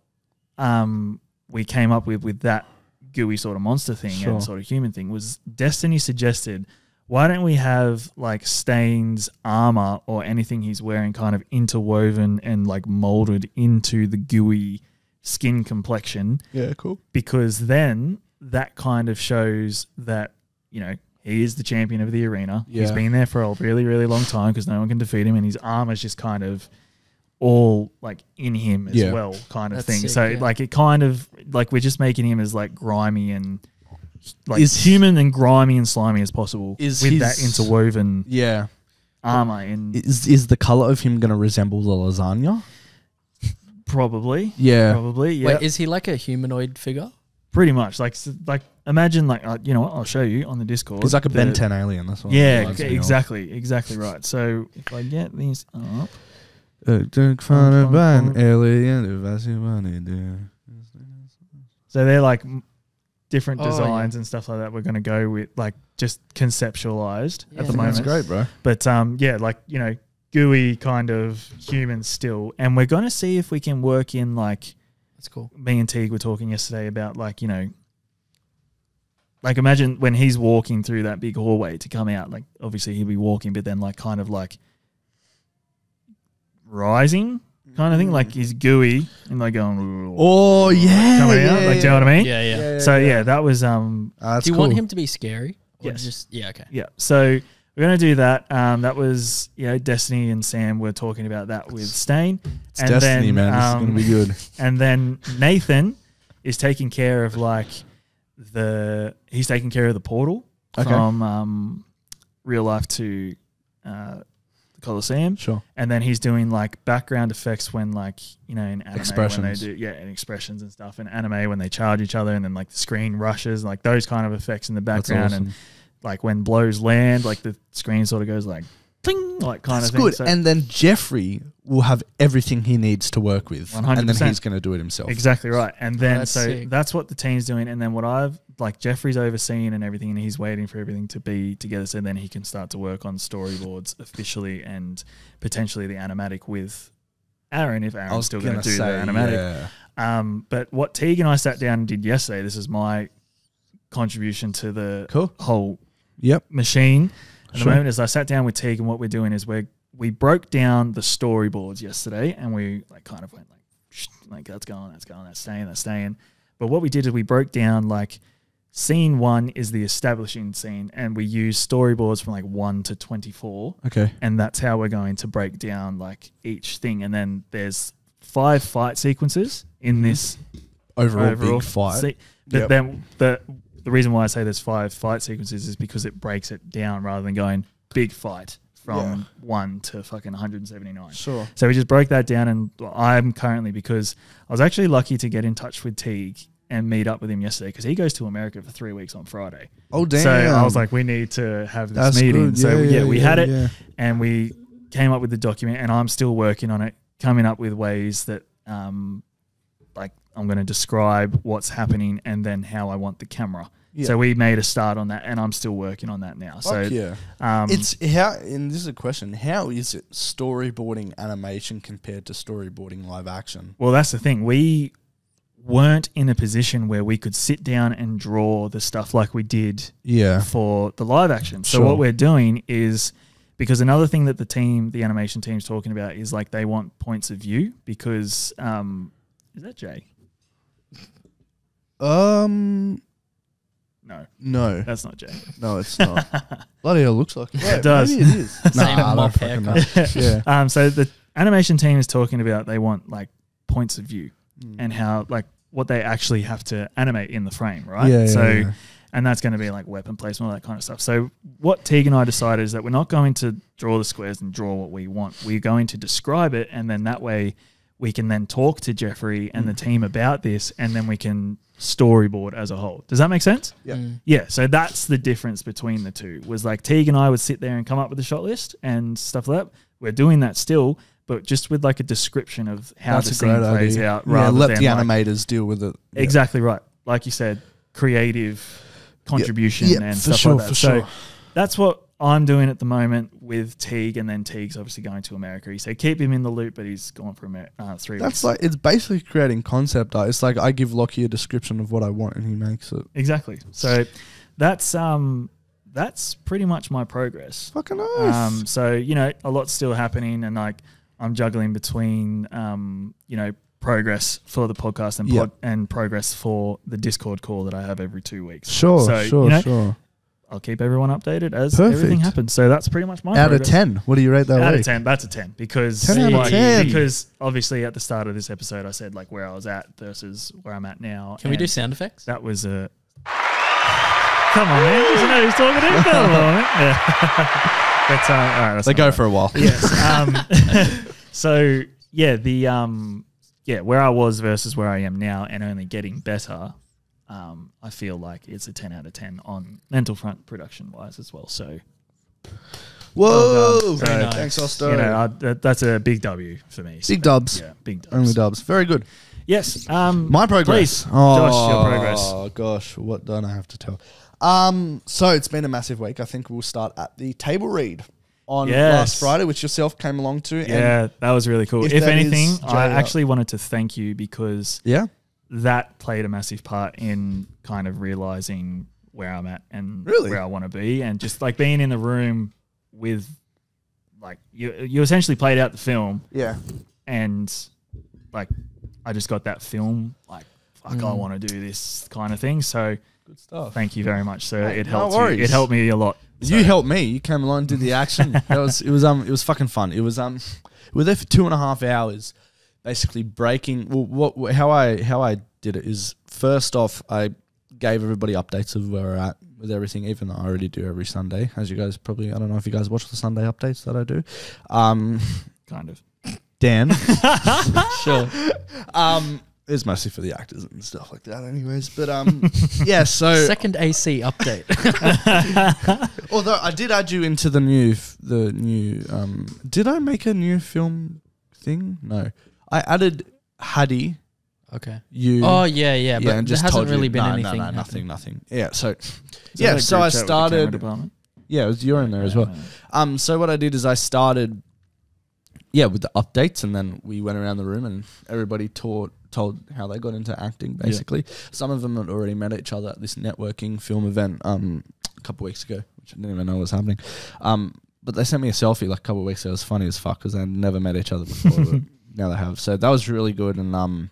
we came up with that gooey sort of monster thing and sort of human thing was Destiny suggested, why don't we have like Stain's armor or anything he's wearing kind of interwoven and like molded into the gooey skin complexion? Yeah, cool. Because then that kind of shows that, he is the champion of the arena. Yeah. He's been there for a really, really long time because no one can defeat him, and his armor's just kind of all like in him as well, kind of thing. Sick, so like it kind of like we're just making him as like grimy and like human and grimy and slimy as possible with that interwoven armor. Is the color of him going to resemble the lasagna? Probably. Yeah. Probably. Yeah. Wait, is he like a humanoid figure? Pretty much. Like imagine like you know what, I'll show you on the Discord. He's like a Ben 10 alien. That's what. Yeah, exactly right. So if I get these up, so they're like different designs and stuff like that. We're going to go with like just conceptualized at the moment. That's great, bro. But like gooey kind of human still, and we're going to see if we can work in like. That's cool. Me and Teague were talking yesterday about like imagine when he's walking through that big hallway to come out, like obviously he'll be walking, but then like kind of like rising kind of thing, like he's gooey and like going. Coming out. Like, do you know what I mean? Yeah. So that was do you want him to be scary? Yes. Okay. Yeah. So we're going to do that. That was, Destiny and Sam were talking about that with Stain. It's and Destiny, then, man. This is going to be good. And then Nathan is taking care of he's taking care of the portal from real life to the Colosseum. Sure. And then he's doing like background effects when like, you know, in anime Expressions. when they do, and expressions and stuff. In anime when they charge each other and then like the screen rushes, like those kind of effects in the background. awesome. And like when blows land, like the screen sort of goes like, ting, like kind That's of thing. good. So And then Jeffrey will have everything he needs to work with. 100%. And then he's going to do it himself. exactly right. And then that's so sick. that's what the team's doing. And then what I've like Jeffrey's overseeing and everything, and he's waiting for everything to be together so then he can start to work on storyboards officially and potentially the animatic with Aaron if Aaron's still going to do the animatic. Yeah. But what Teague and I sat down and did yesterday, this is my contribution to the Cool. whole Yep. machine at the Sure. moment is I sat down with Teague and what we're doing is we broke down the storyboards yesterday and we like kind of went like that's going, that's staying. But what we did is we broke down like scene 1 is the establishing scene and we use storyboards from like 1 to 24. Okay. And that's how we're going to break down like each thing. And then there's 5 fight sequences in this Overall big fight. But Yep. then the reason why I say there's 5 fight sequences is because it breaks it down rather than going big fight from 1 to fucking 179. Sure. So we just broke that down, and I'm currently, because I was actually lucky to get in touch with Teague and meet up with him yesterday because he goes to America for 3 weeks on Friday. Oh, damn. So I was like, we need to have this That's meeting. good. So Yeah, we yeah, had it yeah. and we came up with the document, and I'm still working on it, coming up with ways that like I'm going to describe what's happening and then how I want the camera. Yeah. So we made a start on that, and I'm still working on that now. So Fuck yeah. It's how, and this is a question, how is it storyboarding animation compared to storyboarding live action? well, that's the thing. We weren't in a position where we could sit down and draw the stuff like we did Yeah. for the live action. So Sure. what we're doing is, because another thing that the animation team's talking about is like they want points of view because is that Jay? No, that's not Jay. No, it's not. Bloody hell, looks like it. It does. Maybe it is. Same I don't mop fucking know. Yeah. So the animation team is talking about they want like points of view Mm. and how like what they actually have to animate in the frame, right? Yeah, so yeah. and that's going to be like weapon placement, all that kind of stuff. So what Teague and I decided is that we're not going to draw the squares and draw what we want. We're going to describe it, and then that way we can then talk to Jeffrey and the team about this, and then we can storyboard as a whole. Does that make sense? Yeah. Yeah, so that's the difference between the two. Was like Teague and I would sit there and come up with a shot list and stuff like that. We're doing that still, but just with like a description of how That's the a scene great plays idea. out. Yeah, Rather let than the like, animators deal with it. Yeah. exactly right. Like you said, creative contribution Yeah, and for stuff sure, like that. for So sure. that's what I'm doing at the moment with Teague, and then Teague's obviously going to America. He said keep him in the loop, but he's gone for 3 weeks. That's like, it's basically creating concept art. It's like I give Lockie a description of what I want and he makes it. Exactly. So that's pretty much my progress. Fucking nice. So, you know, a lot's still happening, and like I'm juggling between, you know, progress for the podcast and and progress for the Discord call that I have every 2 weeks. Sure, So, sure, you know, sure. I'll keep everyone updated as Perfect. everything happens. So that's pretty much my Out of progress. 10, what do you rate that Out week? of 10, that's a 10 because 10 out of like, 10. because obviously at the start of this episode I said like where I was at versus where I'm at now. Can we and do sound effects? That was a come on, man! Doesn't know who's talking to you? Come on, man. Yeah. But, all right, that's They not go right. for a while. Yes. So yeah, where I was versus where I am now, and only getting better. I feel like it's a 10 out of 10 on mental front production wise as well. So Whoa! done. Very nice. Thanks, Osto. you know, that's a big W for me. So, Big dubs. Yeah, big dubs. Only dubs. Very good. Yes. My progress. Please, Josh, your progress. Oh gosh, what don't I have to tell? So it's been a massive week. I think we'll start at the table read on Yes. last Friday, which yourself came along to. And Yeah, that was really cool. if If that anything, is I Jay, actually wanted to thank you because yeah. that played a massive part in kind of realizing where I'm at and Really? where I want to be, and just like being in the room with like you essentially played out the film, Yeah. and like I just got that film like fuck I want to do this kind of thing. So Good stuff. thank you very much, sir. Hey, It no helped worries. it helped me a lot. You helped me. You came along, did the action. It was fucking fun. It was we were there for 2.5 hours, basically breaking. Well, how I did it is first off I gave everybody updates of where we're at, with everything, even though I already do every Sunday, as you guys probably, I don't know if you guys watch the Sunday updates that I do. Kind of. Dan. Sure. It's mostly for the actors and stuff like that anyways. But yeah, so Second AC update. although I did add you into the new did I make a new film thing? No. I added Hattie. Okay. You. Oh yeah, but and there hasn't told really you, been no, anything. No, nothing. Yeah, so So so I started. Yeah, it was you're in there as well. Yeah. So what I did is I started, with the updates, and then we went around the room and everybody told how they got into acting. Basically, some of them had already met each other at this networking film event a couple of weeks ago, which I didn't even know was happening. But they sent me a selfie like a couple of weeks ago. It was funny as fuck because they had never met each other before. But now they have. So that was really good. And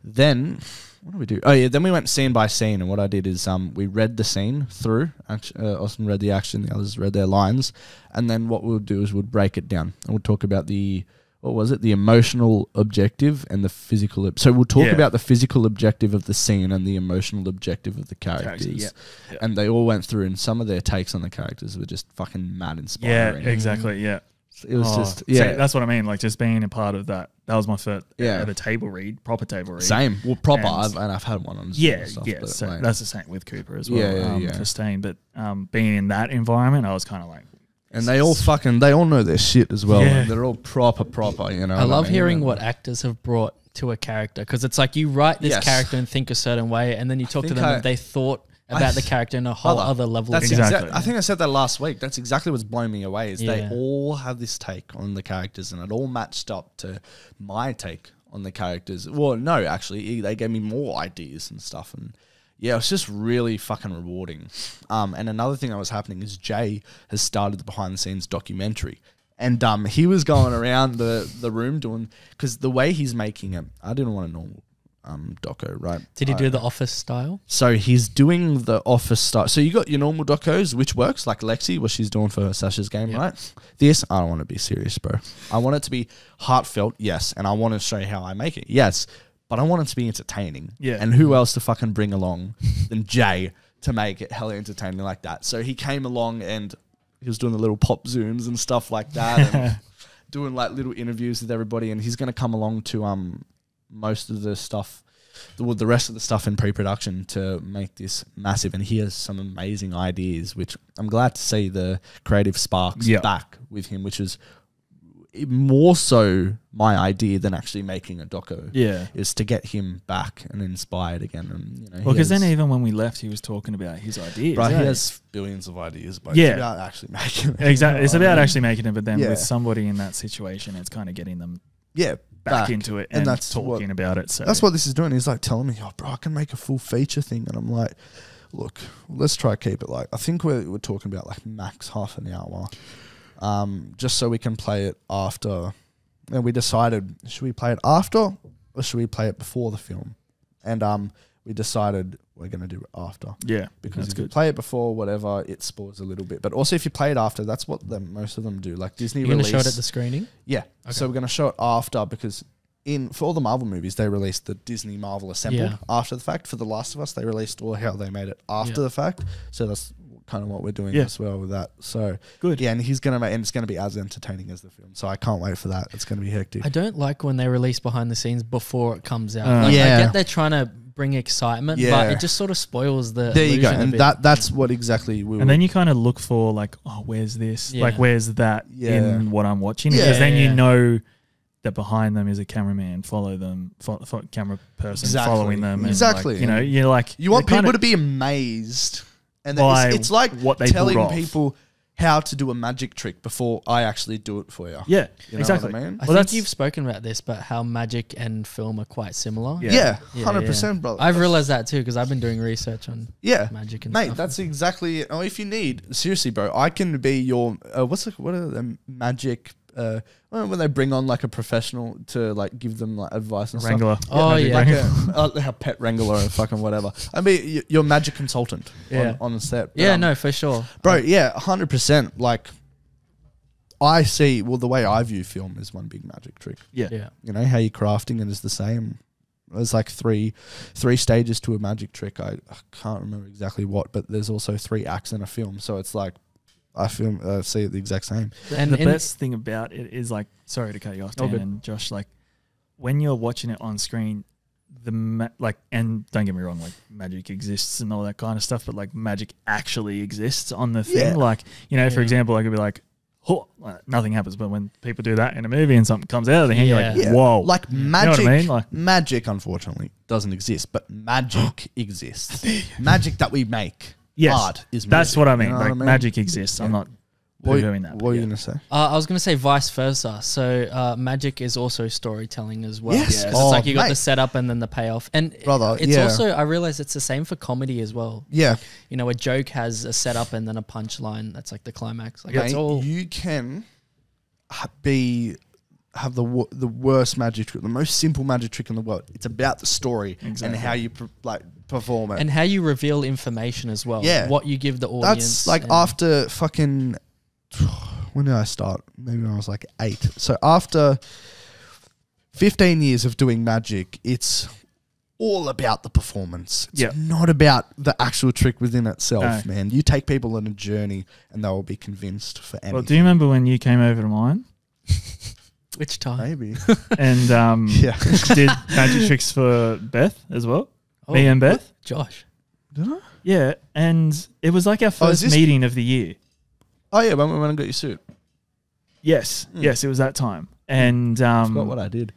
then what did we do? Oh yeah, then we went scene by scene, and what I did is we read the scene through. Austin read the action, the others read their lines, and then what we'll do is we'll break it down and we'll talk about the emotional objective and the physical. So we'll talk about the physical objective of the scene and the emotional objective of the characters. And they all went through, and some of their takes on the characters were just fucking mad inspiring. Yeah, exactly. Yeah. It was just so that's what I mean. Like just being a part of that. That was my first ever table read, proper table read. Same. Well, proper. And I've had one on Zoom and stuff. But So that's the same with Cooper as well. For Stain, but being in that environment, I was kind of like. And they all know their shit as well. Yeah. And they're all proper. You know. I love hearing what actors have brought to a character, because it's like you write this character and think a certain way, and then you talk to them and they thought about the character in a whole other level. That's exactly. I think I said that last week. That's exactly what's blown me away. Is they all have this take on the characters, and it all matched up to my take on the characters. Well, no, actually, they gave me more ideas and stuff, and yeah, it was just really fucking rewarding. And another thing that was happening is Jay has started the behind the scenes documentary. And he was going around the room doing, because the way he's making it, I didn't want a normal doco, right? Did he do the Office style? So he's doing the Office style. So you got your normal docos, which works, like Lexi, what she's doing for Sasha's game, right? This, I don't want to be serious, bro. I want it to be heartfelt, yes, and I want to show you how I make it, yes, but I want it to be entertaining. Yeah. And who else to fucking bring along than Jay to make it hella entertaining like that? So he came along and he was doing the little pop zooms and stuff like that, and doing like little interviews with everybody, and he's going to come along to most of the stuff, the rest of the stuff in pre-production to make this massive. And he has some amazing ideas, which I'm glad to see the creative sparks back with him, which is more so my idea than actually making a doco. Is to get him back and inspired again. And you know, well, because then even when we left, he was talking about his ideas. Right, he has billions of ideas, but it's about actually making it. Exactly, it's about actually making it. But then with somebody in that situation, it's kind of getting them back into it and that's talking about it. So that's what this is doing. He's like telling me, "Oh, bro, I can make a full feature thing," and I'm like, "Look, let's try to keep it like I think we're talking about like max half an hour." Just so we can play it after. And we decided, should we play it after or should we play it before the film? And we decided we're going to do it after. Yeah. Because if you play it before, whatever, it spoils a little bit. But also if you play it after, that's what most of them do. Like Disney You're going to show it at the screening? Yeah. Okay. So we're going to show it after because for all the Marvel movies, they released the Disney Marvel Assembled after the fact. For The Last of Us, they released all how they made it after the fact. So that's kind of what we're doing as well with that. So good. Yeah, and he's gonna make, and it's gonna be as entertaining as the film. So I can't wait for that. It's gonna be hectic. I don't like when they release behind the scenes before it comes out. I get they're trying to bring excitement, but it just sort of spoils the. There you go, and that's what exactly. And then you kind of look for like, oh, where's this? Like, where's that in what I'm watching? Because then you know that behind them is a cameraman, follow them, camera person following them. And like, you know, you're like you want people to be amazed. And it's like what they telling people how to do a magic trick before I actually do it for you. Yeah, you know exactly. What I mean? I think you've spoken about this, but how magic and film are quite similar. Yeah, 100%, brother. I've realized that too because I've been doing research on magic and stuff. Mate, that's exactly it. Oh, if you need, seriously, bro, I can be your, what are the magic... when they bring on like a professional to like give them like advice and Wrangler. Stuff. Oh yeah, like a pet wrangler or fucking whatever. I mean, you're a magic consultant on the set. Yeah, no, for sure, bro. Yeah, 100%. Like, I see. Well, the way I view film is one big magic trick. Yeah. You know how you're crafting it is the same. there's like three stages to a magic trick. I can't remember exactly what, but there's also 3 acts in a film. So it's like I see it the exact same. And the best thing about it is like, sorry to cut you off, Dan and Josh, like when you're watching it on screen, and don't get me wrong, like magic exists and all that kind of stuff, but like magic actually exists on the thing. Yeah. Like, you know, for example, I could be like, oh, nothing happens, but when people do that in a movie and something comes out of the hand, you're like, whoa. Like magic, you know what I mean? Like, magic unfortunately doesn't exist, but magic exists. Magic that we make. Yes, art is that's magic, what I mean. you know Like what I mean? magic exists. I'm not doing that. What are you going to say? I was going to say vice versa. So magic is also storytelling as well. Yes. Because it's like you got the setup and then the payoff. And it's also, I realize it's the same for comedy as well. Yeah. You know, a joke has a setup and then a punchline. That's like the climax. Like Mate, it's all. you can have the worst magic trick, the most simple magic trick in the world. It's about the story and how you perform it. And how you reveal information as well. Yeah. What you give the audience. That's like after fucking... When did I start? Maybe when I was like 8. So after 15 years of doing magic, it's all about the performance. It's not about the actual trick within itself, man. You take people on a journey and they will be convinced for anything. Well, do you remember when you came over to mine? Which time? Maybe. And did magic tricks for Beth as well? Me and Beth? What? Josh. Did I? Yeah, and it was like our first meeting of the year. Oh, yeah, when I got your suit. Yes, yes, it was that time. And I forgot what I did.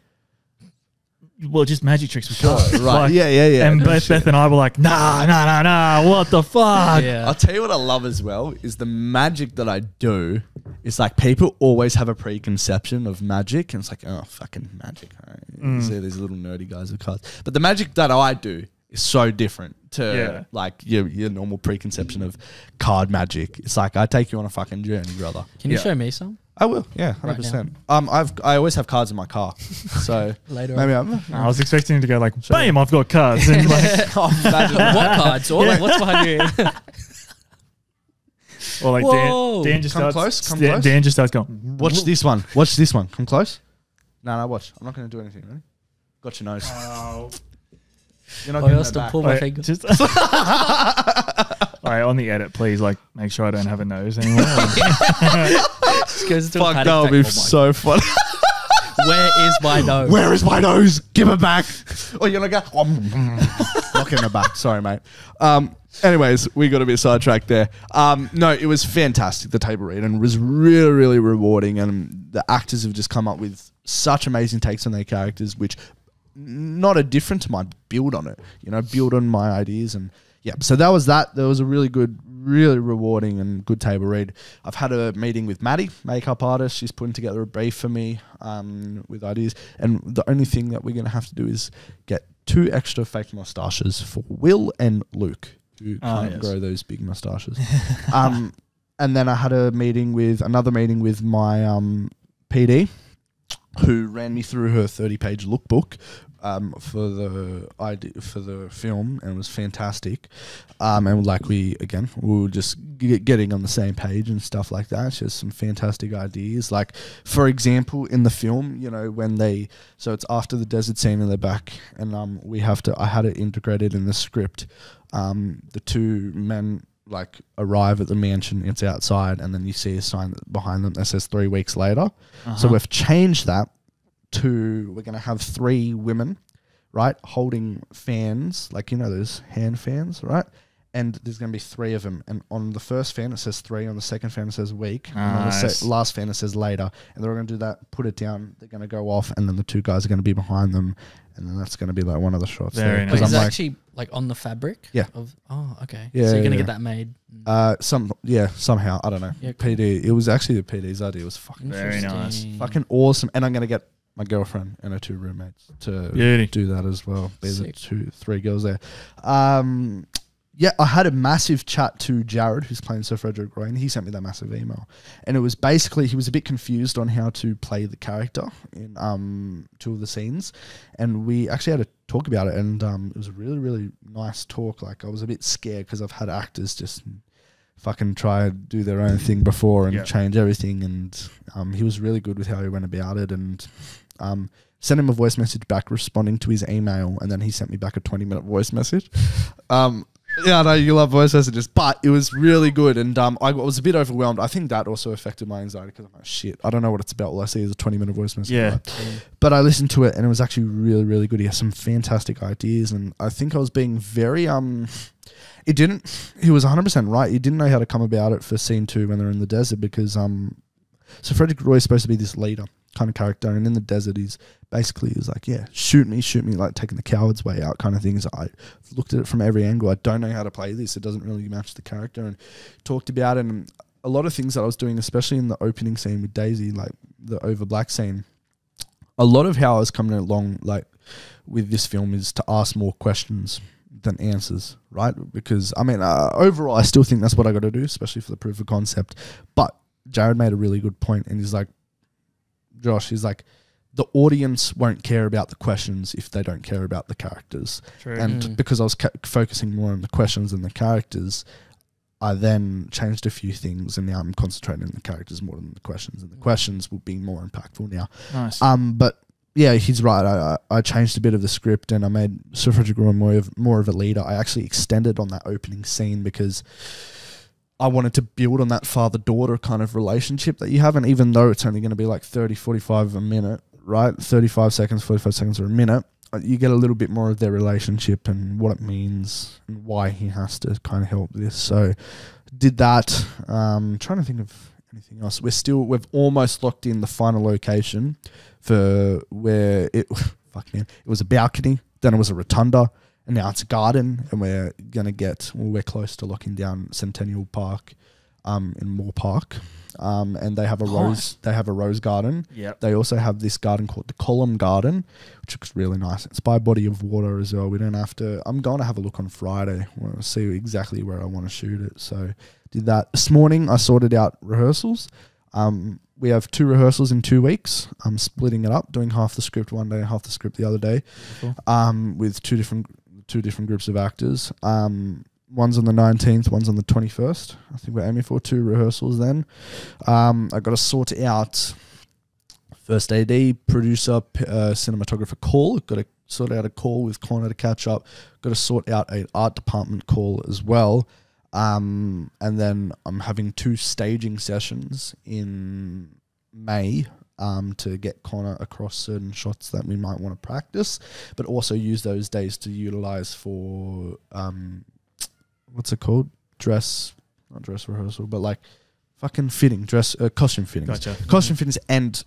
Well, just magic tricks with cards. Right, like, yeah. And both Beth and I were like, nah, what the fuck? Yeah. I'll tell you what I love as well is the magic that I do. It's like people always have a preconception of magic, and it's like, oh, fucking magic. Right? You see these little nerdy guys with cards. But the magic that I do is so different to like your normal preconception of card magic. It's like I take you on a fucking journey, brother. Can you show me some? I will, 100%. I always have cards in my car, so Later maybe I was expecting him to go like, bam, I've got cards. And like, what cards? Or what's behind you? or like Dan just Come starts close, come close. Dan just starts going, Watch this one. Watch this one. Come close. No, watch. I'm not going to do anything. Ready? Got your nose. oh. You're not I getting must that have back. pulled my Wait, finger. just all right, on the edit, please, like, make sure I don't have a nose anymore. Just goes into a Fuck, panic that would be attack. Oh my so funny. Where is my nose? Where is my nose? Give it back. Oh, you're going to go. Not getting it back. Sorry, mate. Anyways, we got a bit sidetracked there. No, it was fantastic, the table read, and it was really, really rewarding. And the actors have just come up with such amazing takes on their characters, which not a different to mine, build on it, build on my ideas. And so that was that. There was a really good, really rewarding and good table read. I've had a meeting with Maddie, makeup artist. She's putting together a brief for me with ideas. And the only thing that we're going to have to do is get 2 extra fake mustaches for Will and Luke, who can't grow those big mustaches. And then I had another meeting with my PD, who ran me through her 30-page lookbook for the film, and it was fantastic. And like we were just getting on the same page and stuff like that. She has some fantastic ideas. Like, for example, in the film, when so it's after the desert scene in the back, and I had it integrated in the script. The 2 men arrive at the mansion, it's outside, and then you see a sign behind them that says 3 weeks later. So we've changed that to, we're going to have 3 women, right, holding fans, those hand fans, right? And there's going to be 3 of them. And on the first fan, it says 3. On the second fan, it says week. And on the last fan, it says later. And they're going to do that, put it down. They're going to go off. And then the 2 guys are going to be behind them. And then that's going to be one of the shots. Very nice. Wait, is it actually on the fabric? Yeah. Okay. Yeah, so you're going to yeah. get that made? Somehow. I don't know. Yeah, cool. PD. It was actually the PD's idea. It was fucking Very nice. fucking awesome. And I'm going to get my girlfriend and her 2 roommates to do that as well. Be the 3 girls there. I had a massive chat to Jared, who's playing Sir Frederick Roy, and he sent me that massive email. And it was basically, he was a bit confused on how to play the character in 2 of the scenes. And we actually had to talk about it, and it was a really, really nice talk. I was a bit scared because I've had actors just fucking try to do their own thing before and Yeah. change everything. And he was really good with how he went about it. And sent him a voice message back responding to his email, and then he sent me back a 20-minute voice message. Yeah, I know you love voice messages, but it was really good. And I was a bit overwhelmed. I think that also affected my anxiety because I'm like, shit, I don't know what it's about. All I see is a 20-minute voice message. Yeah. But I listened to it, and it was actually really, really good. He has some fantastic ideas, and I think I was being very he was 100% right. He didn't know how to come about it for scene 2 when they're in the desert because so Frederick Roy is supposed to be this leader kind of character, and in the desert he's like, yeah, shoot me, like taking the coward's way out kind of things. I looked at it from every angle. I don't know how to play this. It doesn't really match the character, and talked about it. And a lot of things that I was doing, especially in the opening scene with Daisy, like the over black scene, a lot of how I was coming along like with this film is to ask more questions than answers, right? Because I mean, overall I still think that's what I got to do, especially for the proof of concept. But Jared made a really good point, and he's like, Josh, he's like, the audience won't care about the questions if they don't care about the characters. True. And because I was focusing more on the questions than the characters, I then changed a few things, and now I'm concentrating on the characters more than the questions, and the questions will be more impactful now. Nice. But yeah, he's right. I changed a bit of the script, and I made Sir Frederick Roy more of a leader. I actually extended on that opening scene because I wanted to build on that father-daughter kind of relationship that you have. And even though it's only going to be like 30, 45 a minute, right? 35 seconds, 45 seconds or a minute, you get a little bit more of their relationship and what it means and why he has to kind of help this. So did that. Trying to think of anything else. We've almost locked in the final location for where it was a balcony, then it was a rotunda, and now it's a garden, and we're close to locking down Centennial Park, in Moore Park, and they have a rose garden. Yep. They also have this garden called the Column Garden, which looks really nice. It's by a body of water as well. We don't have to. I'm going to have a look on Friday. I want to see exactly where I want to shoot it. So did that this morning. I sorted out rehearsals. We have 2 rehearsals in 2 weeks. I'm splitting it up, doing half the script one day, half the script the other day, with two different groups of actors. One's on the 19th, one's on the 21st. I think we're aiming for 2 rehearsals then. I got to sort out first AD, producer, cinematographer call. Got to sort out a call with Connor to catch up. Got to sort out an art department call as well. And then I'm having 2 staging sessions in May to get Connor across certain shots that we might want to practice, but also use those days to utilize for what's it called? Not dress rehearsal, but like fucking fitting, costume fittings. Gotcha. Costume fittings and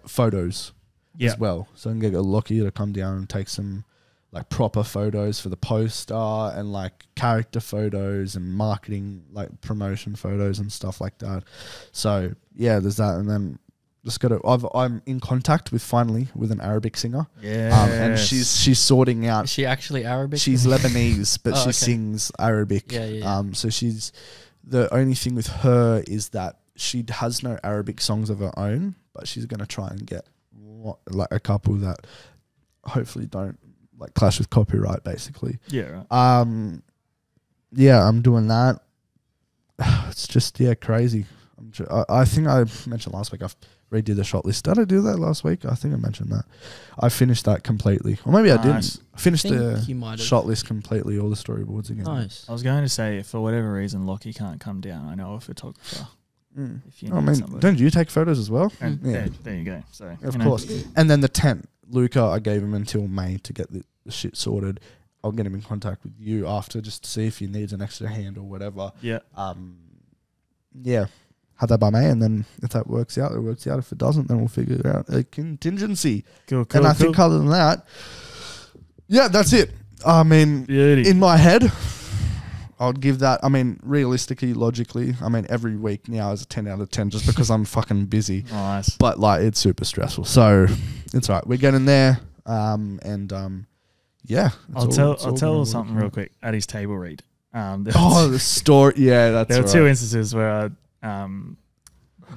photos Yeah. as well. So I can get a Lockie to come down and take some like proper photos for the poster and like character photos and marketing, like promotion photos and stuff like that. So yeah, there's that. And then just I'm in contact with an Arabic singer. Yeah. And she's sorting out. Is she actually Arabic? She's Lebanese, but she okay. sings Arabic. Yeah. So she's, the only thing with her is that she has no Arabic songs of her own, but she's going to try and get like a couple that hopefully don't like clash with copyright, basically. Yeah. Right. Yeah, I'm doing that. It's just, crazy. I think I mentioned last week I've redid the shot list. Did I do that last week? I think I mentioned that. I finished that completely. Or maybe I didn't. I finished the shot list completely, all the storyboards again. Nice. I was going to say, if for whatever reason Lockie can't come down, I know a photographer. If you need somebody. Don't you take photos as well? And there you go. So of course. And then the tent, Luca, I gave him until May to get the shit sorted. I'll get him in contact with you after just to see if he needs an extra hand or whatever. Yeah. Yeah. Have that by May, and then if that works out, it works out. If it doesn't, then we'll figure out a contingency. Cool. And I think other than that, that's it. I mean, Beauty. in my head, I'd give that, realistically, logically, every week now is a 10 out of 10 just because I'm fucking busy. Nice. But, it's super stressful. So, it's all right. We're getting there. Yeah. I'll tell something real quick at his table read. The story. Yeah, that's there were right. 2 instances where I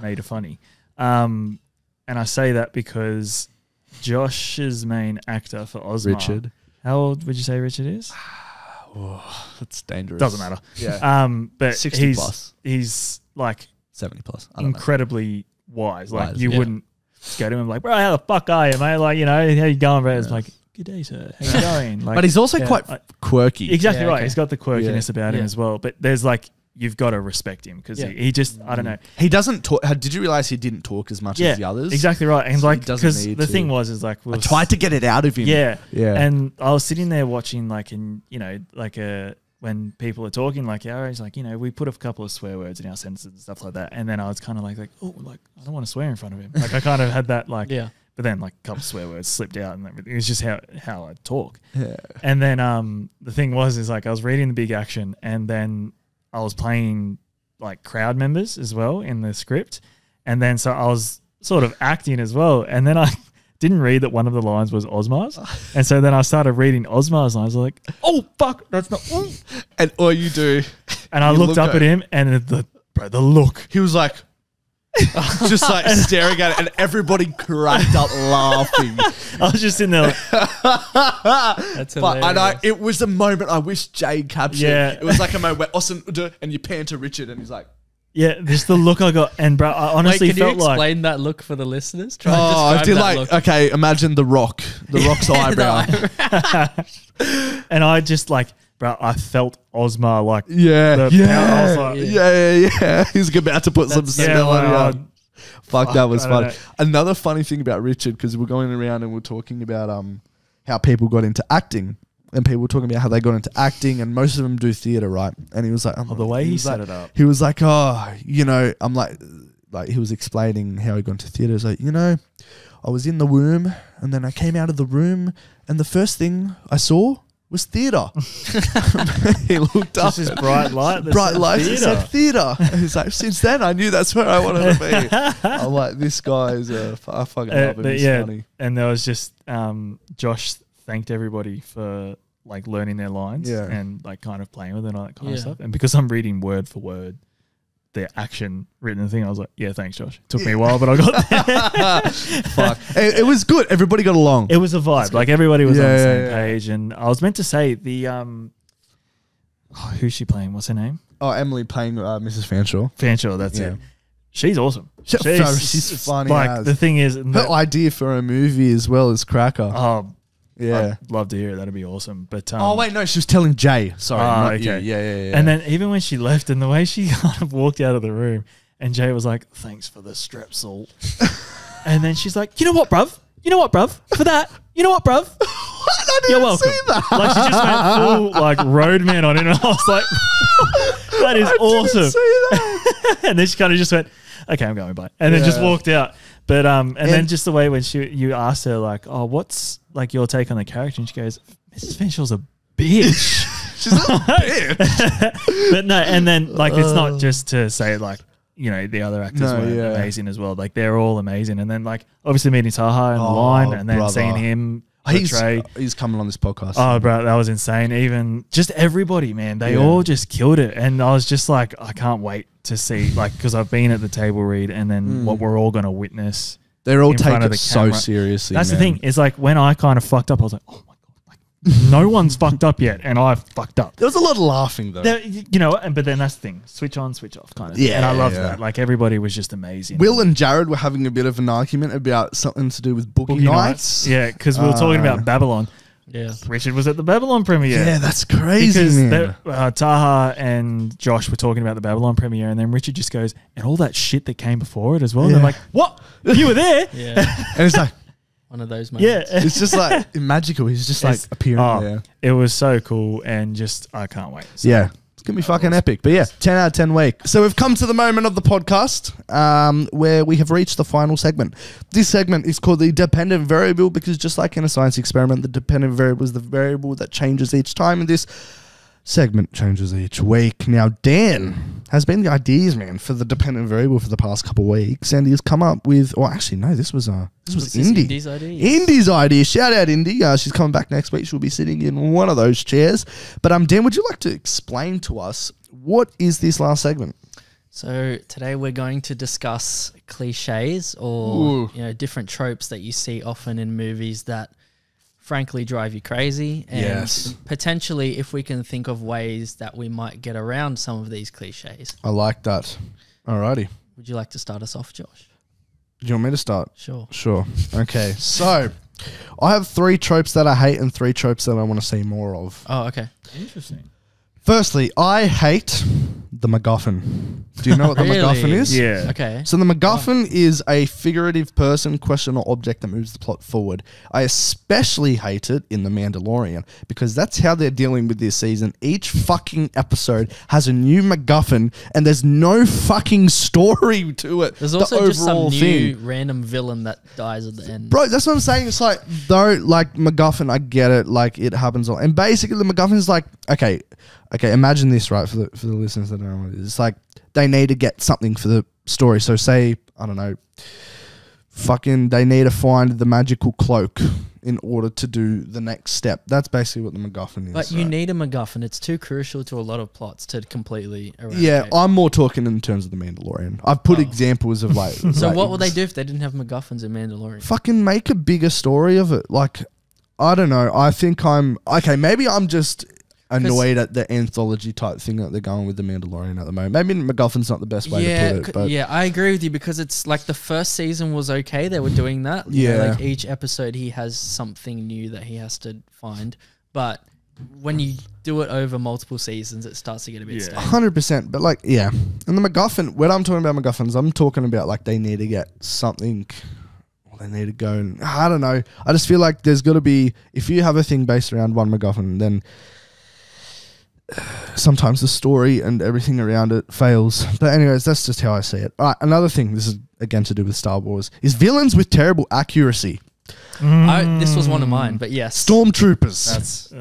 made a funny. And I say that because Josh's main actor for Ozma. Richard. How old would you say Richard is? That's dangerous. Doesn't matter. Yeah. But 60 plus. he's like 70 plus. I don't know. incredibly wise. Like Wise, you wouldn't go to him like, bro, how the fuck are you, mate? Like, how you going, bro? It's like, good day, sir. How you going? Like, but he's also quite quirky. Exactly right. Okay. He's got the quirkiness about him as well. But there's like, you've got to respect him because he just, I don't know. He doesn't talk. Did you realize he didn't talk as much as the others? Exactly right. And like, doesn't because need the to. thing was like, I tried to get it out of him. Yeah. Yeah. And I was sitting there watching like, when people are talking, like, he's like, we put a couple of swear words in our sentences and stuff like that. And then I was kind of like, oh, like, I don't want to swear in front of him. Like, I kind of had that, like, but then, like, a couple of swear words slipped out and it was just how I talk. Yeah. And then the thing is like, I was reading the big action and then I was playing, like, crowd members as well in the script. And then so I was sort of acting as well. And then I didn't read that one of the lines was Ozmar's. And so then I started reading Ozmar's lines. I was like, oh, fuck, that's not... And all you do... And I looked up at him and the look. He was like... just like staring at it and everybody cracked up laughing. I was just in there like... That's hilarious. And it was a moment I wish Jay captured. Yeah. It was like a moment where Austin... And you pan to Richard and he's like... Yeah, just the look I got. And, bro, I honestly Wait, can felt you explain that look for the listeners? Try and I describe did that like... look. Okay, imagine The Rock's eyebrow. And I just like... Bro, I felt Ozma like... Yeah. I was like, Yeah. He's about to put some smell on you. Fuck, that was fun. Another funny thing about Richard, because we're going around and we're talking about how people got into acting. And people were talking about how they got into acting, and most of them do theatre, right? And he was like, the way he set it up. He was like, I'm like he was explaining how he got into theatre. He's like, I was in the womb, and then I came out of the room, and the first thing I saw was theatre. He looked up. Just this bright light. Bright lights that said theatre. And he's like, since then, I knew that's where I wanted to be. I'm like, this guy is I fucking love him. He's funny. And there was just Josh thanked everybody for like learning their lines and like kind of playing with it and all that kind of stuff. And because I'm reading word for word the action written thing, I was like, yeah, thanks, Josh. It took me a while, but I got there. Fuck. It was good. Everybody got along. It was a vibe. Like everybody was on the same page. And I was meant to say the who's she playing? What's her name? Oh, Emily playing Mrs. Fanshawe. Fanshawe, that's it. She's awesome. She's funny. Like the thing is, her idea for a movie as well is cracker. Oh, yeah. I'd love to hear it. That'd be awesome. But oh wait, no, she was telling Jay. Sorry, not okay. You. Yeah. And then even when she left, and the way she kind of walked out of the room, and Jay was like, "Thanks for the strepsil," and then she's like, "You know what, bruv? For that, you know what, bruv? I didn't You're welcome." see that. Like she just went full like roadman on it, and I was like, "That is awesome." Didn't see that. And then she kind of just went, "Okay, I'm going, bye," and then just walked out. But and then just the way when you asked her like, "Oh, what's like your take on the character?" and she goes, "Mrs. Finchall's a bitch." She's a bitch. But no, and then like it's not just to say like the other actors were amazing as well. Like they're all amazing, and then like obviously meeting Taha and the line, and then seeing him portray. He's coming on this podcast. Oh, bro, that was insane. Even just everybody, man, they all just killed it, and I was just like, I can't wait to see like because I've been at the table read, and then what we're all going to witness. They're all taking it so seriously. That's the thing. It's like when I kind of fucked up, I was like, oh my God, like no one's fucked up yet. And I fucked up. There was a lot of laughing though. But then that's the thing. Switch on, switch off kind of thing. And I loved that. Like everybody was just amazing. Will and Jared were having a bit of an argument about something to do with Boogie Nights. Yeah, because we were talking about Babylon. Yeah, Richard was at the Babylon premiere. Yeah, that's crazy, because Taha and Josh were talking about the Babylon premiere, and then Richard just goes, and all that shit that came before it as well. And they're like, what? You were there? Yeah. And it's like, one of those moments. Yeah. It's just like magical. He's just like appearing there. It was so cool, and just, I can't wait. So. Yeah. It's going to be fucking epic. But yeah, 10 out of 10 week. So we've come to the moment of the podcast where we have reached the final segment. This segment is called the dependent variable because just like in a science experiment, the dependent variable is the variable that changes each time. And this segment changes each week. Now, Dan has been the ideas man for the dependent variable for the past couple of weeks. And he's come up with, this was Indy. Indy's idea. Indy's idea. Shout out Indy. She's coming back next week. She'll be sitting in one of those chairs. But Dan, would you like to explain to us what is this last segment? So today we're going to discuss cliches or different tropes that you see often in movies that frankly drive you crazy. And Yes. potentially, if we can think of ways that we might get around some of these cliches. I like that. Alrighty. Would you like to start us off, Josh? Do you want me to start? Sure. Sure. Okay. So, I have 3 tropes that I hate and 3 tropes that I want to see more of. Oh, okay. Interesting. Firstly, I hate the MacGuffin. Do you know what the Really? MacGuffin is? Yeah. Okay. So the MacGuffin is a figurative person, question, or object that moves the plot forward. I especially hate it in The Mandalorian because that's how they're dealing with this season. Each fucking episode has a new MacGuffin and there's no fucking story to it. There's The also just some overall new thing. random villain that dies at the end. Bro, that's what I'm saying. It's like, though, like MacGuffin, I get it. Like it happens all. And basically the MacGuffin is like, okay, imagine this, right, for the listeners that don't know what it is. It's like they need to get something for the story. So say, I don't know, fucking they need to find the magical cloak in order to do the next step. That's basically what the MacGuffin is. But you right? need a MacGuffin. It's too crucial to a lot of plots to completely eradicate. Yeah, I'm more talking in terms of the Mandalorian. I've put examples of like. So like, what would they do if they didn't have MacGuffins in Mandalorian? Fucking make a bigger story of it. Like, I don't know. I think maybe I'm just annoyed at the anthology type thing that they're going with the Mandalorian at the moment. Maybe MacGuffin's not the best way to put it. But yeah, I agree with you because it's like the first season was okay. They were doing that. You know, Yeah. like each episode he has something new that he has to find. But when you do it over multiple seasons, it starts to get a bit stale. 100%. But like, yeah. And the MacGuffin, when I'm talking about MacGuffins, I'm talking about like they need to get something. They need to go and I don't know. I just feel like there's got to be, if you have a thing based around one MacGuffin, then sometimes the story and everything around it fails. But anyways, that's just how I see it. All right, another thing, this is again to do with Star Wars, is villains with terrible accuracy. This was one of mine, but yes. Stormtroopers. That's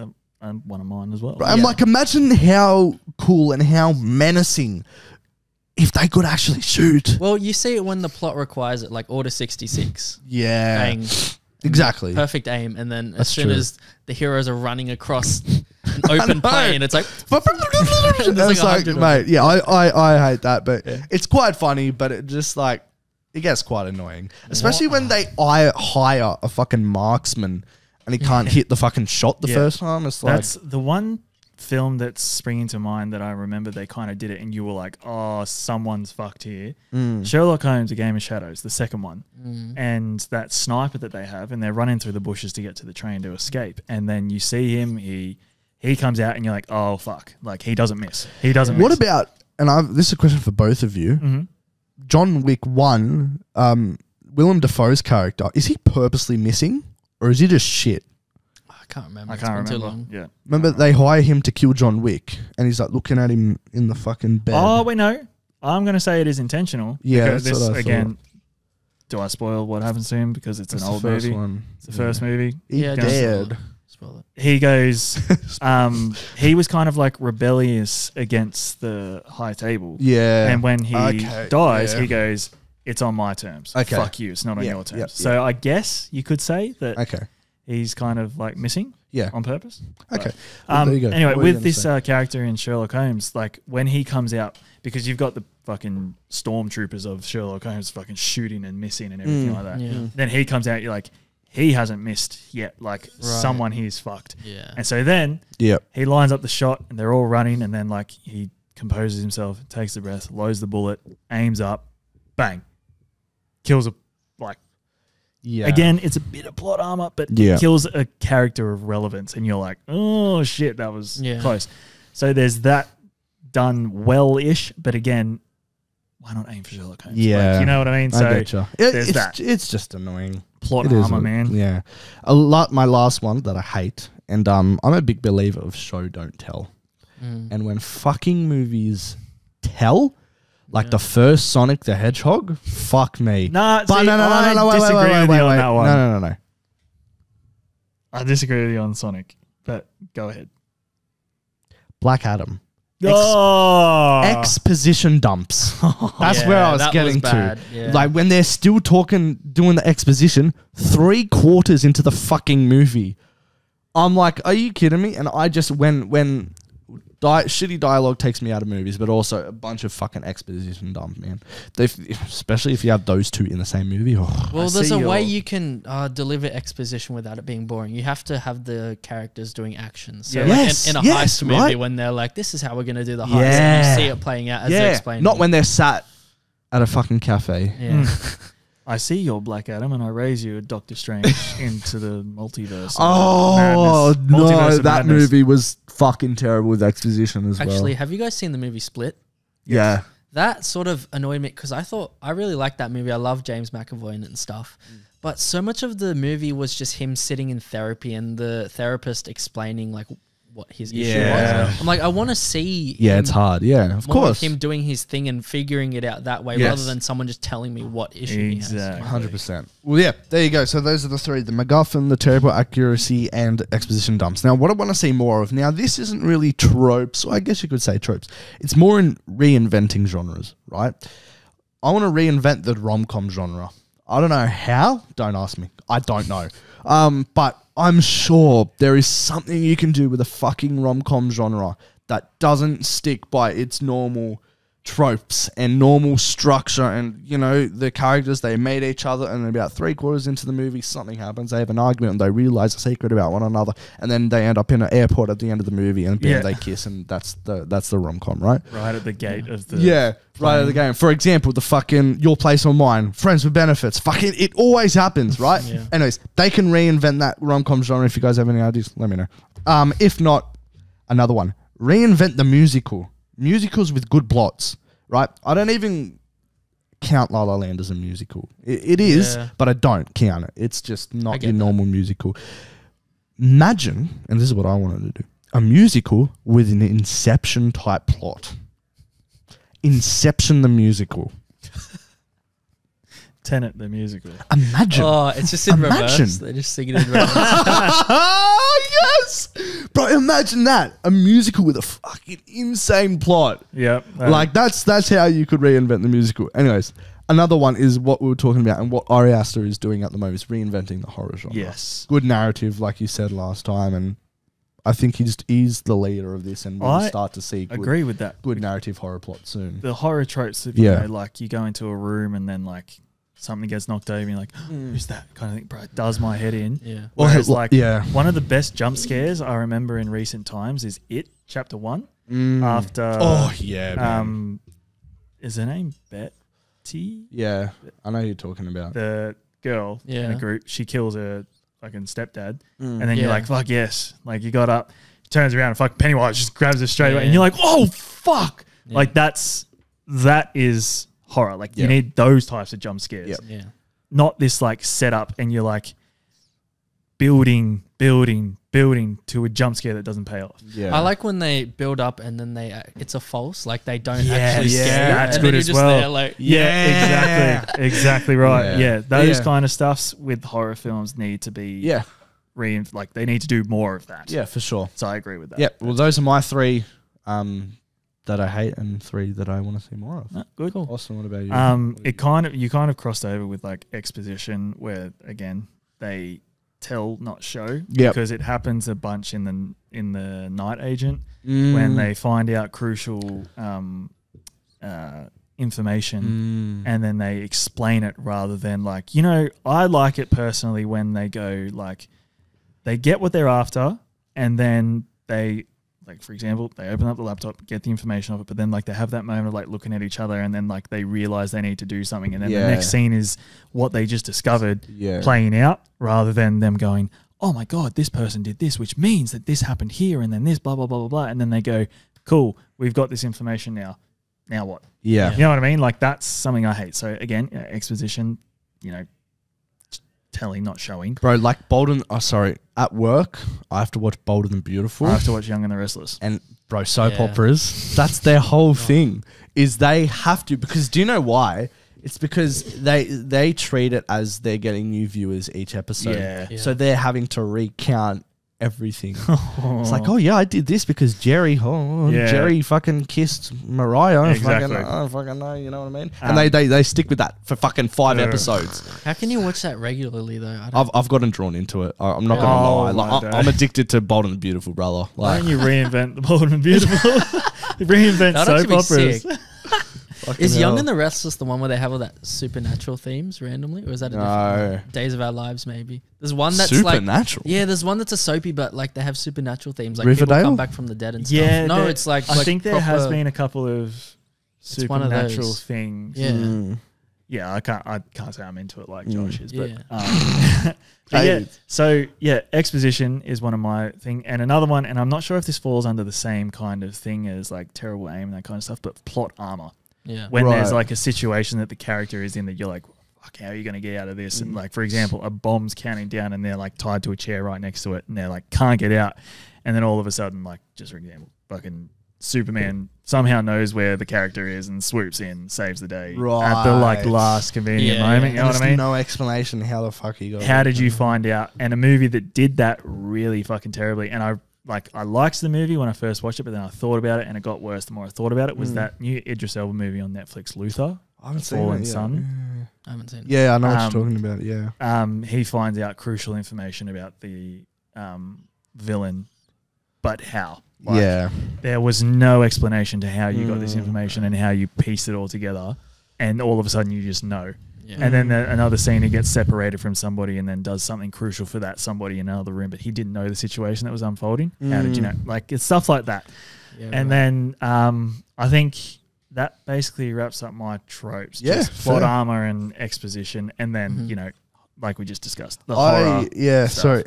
one of mine as well. I'm Yeah. like, imagine how cool and how menacing if they could actually shoot. Well, you see it when the plot requires it, like Order 66. Yeah. Bang. Exactly. Perfect aim. And then That's as soon true. as the heroes are running across an open know. plain, it's like... It's There's like, 100 of mate, yeah, I hate that, but it's quite funny, but it just like, it gets quite annoying. Especially when they hire a fucking marksman and he can't hit the fucking shot the Yeah. first time. It's like, That's the one film that's springing to mind that I remember they kind of did it and you were like, oh, someone's fucked here. Sherlock Holmes, A Game of Shadows, the second one. And that sniper that they have, and they're running through the bushes to get to the train to escape. And then you see him, he comes out and you're like, oh, fuck. Like, he doesn't miss. He doesn't what miss. about, and this is a question for both of you, John Wick 1, Willem Dafoe's character, is he purposely missing or is he just shit? I can't remember. I It's can't been remember. too long. Yeah. Remember, they hire him to kill John Wick, and he's like looking at him in the fucking bed. Oh, we know. I'm going to say it is intentional. Yeah, because that's this, what I again, do I spoil what happens to him because it's That's an the old first movie? one. It's the first movie. He Yeah, dead. Spoil it. He goes, he was kind of like rebellious against the high table. Yeah. And when he Okay, dies, yeah. he goes, it's on my terms. Okay. Fuck you. It's not on Yeah, your terms. yep, So I guess you could say that Okay. he's kind of like missing Yeah. on purpose. Okay. But, Well, there you go. Anyway, What were you with gonna this say? character in Sherlock Holmes, like when he comes out, because you've got the fucking stormtroopers of Sherlock Holmes fucking shooting and missing and everything like that. Yeah. Then he comes out, you're like, he hasn't missed yet. Like someone here's fucked. Yeah. And so then Yep. he lines up the shot and they're all running and then like he composes himself, takes the breath, loads the bullet, aims up, bang, kills a like. Yeah. Again, it's a bit of plot armor, but Yeah. it kills a character of relevance, and you're like, oh shit, that was close. So there's that done well-ish, but again, why not aim for Sherlock Holmes? Yeah. Like, you know what I mean? So I getcha. there's It's, that. it's just annoying. Plot It is, armor, man. Yeah. My last one that I hate, and I'm a big believer of show don't tell. And when fucking movies tell, like the first Sonic the Hedgehog, fuck me. Nah, But see, I disagree with you on that one. No. I disagree with you on Sonic, but go ahead. Black Adam. Oh, Exposition dumps. That's Yeah, where I was that getting was bad, to. yeah. Like when they're still doing the exposition 3/4 into the fucking movie. I'm like, are you kidding me? And I just when shitty dialogue takes me out of movies, but also a bunch of fucking exposition dump, man. Especially if you have those two in the same movie. Oh. Well, there's a way you can deliver exposition without it being boring. You have to have the characters doing actions. So in a heist movie, when they're like, this is how we're going to do the heist, and you see it playing out as they're explaining. Not when they're sat at a fucking cafe. Yeah. I see your Black Adam and I raise you a Doctor Strange into the multiverse. Oh, no, Multiverse that movie was fucking terrible with exposition as well. Actually, have you guys seen the movie Split? Yeah. That sort of annoyed me because I really liked that movie. I love James McAvoy in it and stuff. But so much of the movie was just him sitting in therapy and the therapist explaining like what his issue was. I'm like, I want to see it's hard. Yeah, of course. Him doing his thing and figuring it out that way rather than someone just telling me what issue he has. 100%. Well, yeah, there you go. So those are the three: the MacGuffin, the terrible accuracy, and exposition dumps. Now, what I want to see more of, now this isn't really tropes, or I guess you could say tropes. It's more in reinventing genres, right? I want to reinvent the rom-com genre. I don't know how. Don't ask me. I don't know. But I'm sure there is something you can do with a fucking rom-com genre that doesn't stick by its normal tropes and normal structure and, you know, the characters, they meet each other and about 3/4 into the movie, something happens, they have an argument and they realize a secret about one another and then they end up in an airport at the end of the movie and they kiss and that's the rom-com, right? Right at the gate of the... Yeah, right at the game. For example, the fucking Your Place or Mine, Friends with Benefits, fucking it always happens, right? Yeah. Anyways, they can reinvent that rom-com genre. If you guys have any ideas, let me know. If not, another one. Reinvent the musical. Musicals with good plots, right? I don't even count La La Land as a musical. It is, but I don't count it. It's just not your normal musical. Imagine, and this is what I wanted to do, a musical with an Inception type plot. Inception the musical. Tenet the musical. Imagine. Oh, it's just in reverse. They just sing it in reverse. Yes! Bro, imagine that. A musical with a fucking insane plot. Yep. Like, that's how you could reinvent the musical. Anyways, another one is what we were talking about and what Ari Aster is doing at the moment is reinventing the horror genre. Yes. Good narrative, like you said last time, and I think he's the leader of this and we'll start to see agree with that. Good narrative horror plot soon. The horror tropes of, you know, like you go into a room and then like something gets knocked over and you're like, who's that kind of thing? Bro, it does my head in. Yeah. Whereas one of the best jump scares I remember in recent times is It, Chapter 1. After... Oh, yeah, man. Is her name Betty? Yeah, I know who you're talking about. The girl in the group, she kills her fucking stepdad. And then you're like, fuck yes. Like you got up, turns around and fucking Pennywise just grabs her straight away. And you're like, oh, fuck. Yeah. Like that is... horror. Like you need those types of jump scares. Yeah. Not this like setup and you're like building to a jump scare that doesn't pay off. Yeah. I like when they build up and then it's a false, like they don't actually scare you. That's and good then as you're just well. there like, exactly right. Yeah. Those kind of stuffs with horror films need to be like they need to do more of that. Yeah, for sure. So I agree with that. Yeah. Well, those are my three that I hate and three that I want to see more of. Good. Cool. Awesome. What about you? You kind of crossed over with like exposition where again they tell not show because it happens a bunch in the Night Agent when they find out crucial information and then they explain it rather than like, you know, I like it personally when they go like they get what they're after and then they, like, for example, they open up the laptop, get the information of it, but then, like, they have that moment of, like, looking at each other and then, like, they realize they need to do something. And then the next scene is what they just discovered playing out rather than them going, oh, my God, this person did this, which means that this happened here and then this, blah, blah, blah, blah, blah. And then they go, cool, we've got this information now. Now what? Yeah. You know what I mean? Like, that's something I hate. So, again, exposition, you know, telling, not showing. Bro, like at work, I have to watch Bold and the Beautiful. I have to watch Young and the Restless. And, bro, soap operas, that's their whole thing, is they have to, because do you know why? It's because they treat it as they're getting new viewers each episode. Yeah. So they're having to recount everything. It's like, oh yeah, I did this because Jerry Jerry fucking kissed Mariah. Exactly. I don't fucking know, you know what I mean? And they stick with that for fucking 5 episodes. How can you watch that regularly though? I've gotten drawn into it. I'm not gonna lie. Like, I'm addicted to Bold and the Beautiful, brother. Why Like, don't you reinvent the Bold and Beautiful? Reinvent That'd soap actually be operas. sick. fucking Is Young hell. and the Restless the one where they have all that supernatural themes randomly, or is that a No. different one? Days of Our Lives maybe? There's one that's Supernatural? like there's one that's a soapy, but like they have supernatural themes, like Riverdale? people come back from the dead and stuff. Yeah, no, it's like I think there has proper- been a couple of It's one of supernatural those. things. Yeah. Yeah, I can't say I'm into it like Josh is, but, Yeah. but yeah. So yeah, exposition is one of my thing, and another one, and I'm not sure if this falls under the same kind of thing as like terrible aim and that kind of stuff, but plot armor. Yeah. When there's Right. like a situation that the character is in that you're like, fuck, how are you going to get out of this? And like, for example, a bomb's counting down and they're like tied to a chair right next to it and they're like, can't get out. And then all of a sudden, like, just for example, fucking Superman somehow knows where the character is and swoops in, saves the day at the like Right. last convenient Yeah, moment. yeah. You know what I mean? No explanation how the fuck he got. How did you find out? And a movie that did that really fucking terribly. And I liked the movie when I first watched it, but then I thought about it and it got worse the more I thought about it. Was that new Idris Elba movie on Netflix, Luther? I haven't seen Fallen it yet. Sun. I haven't seen it. Yeah, I know what you're talking about. Yeah. He finds out crucial information about the villain, but how? Like, yeah. there was no explanation to how you got this information and how you pieced it all together, and all of a sudden you just know. Yeah. And then another scene, he gets separated from somebody and then does something crucial for that somebody in another room, but he didn't know the situation that was unfolding. How did you know? Like, it's stuff like that. Yeah, And then I think that basically wraps up my tropes. Yeah, Just plot fair. armor and exposition, and then you know, like we just discussed, the horror. Yeah, stuff. sorry,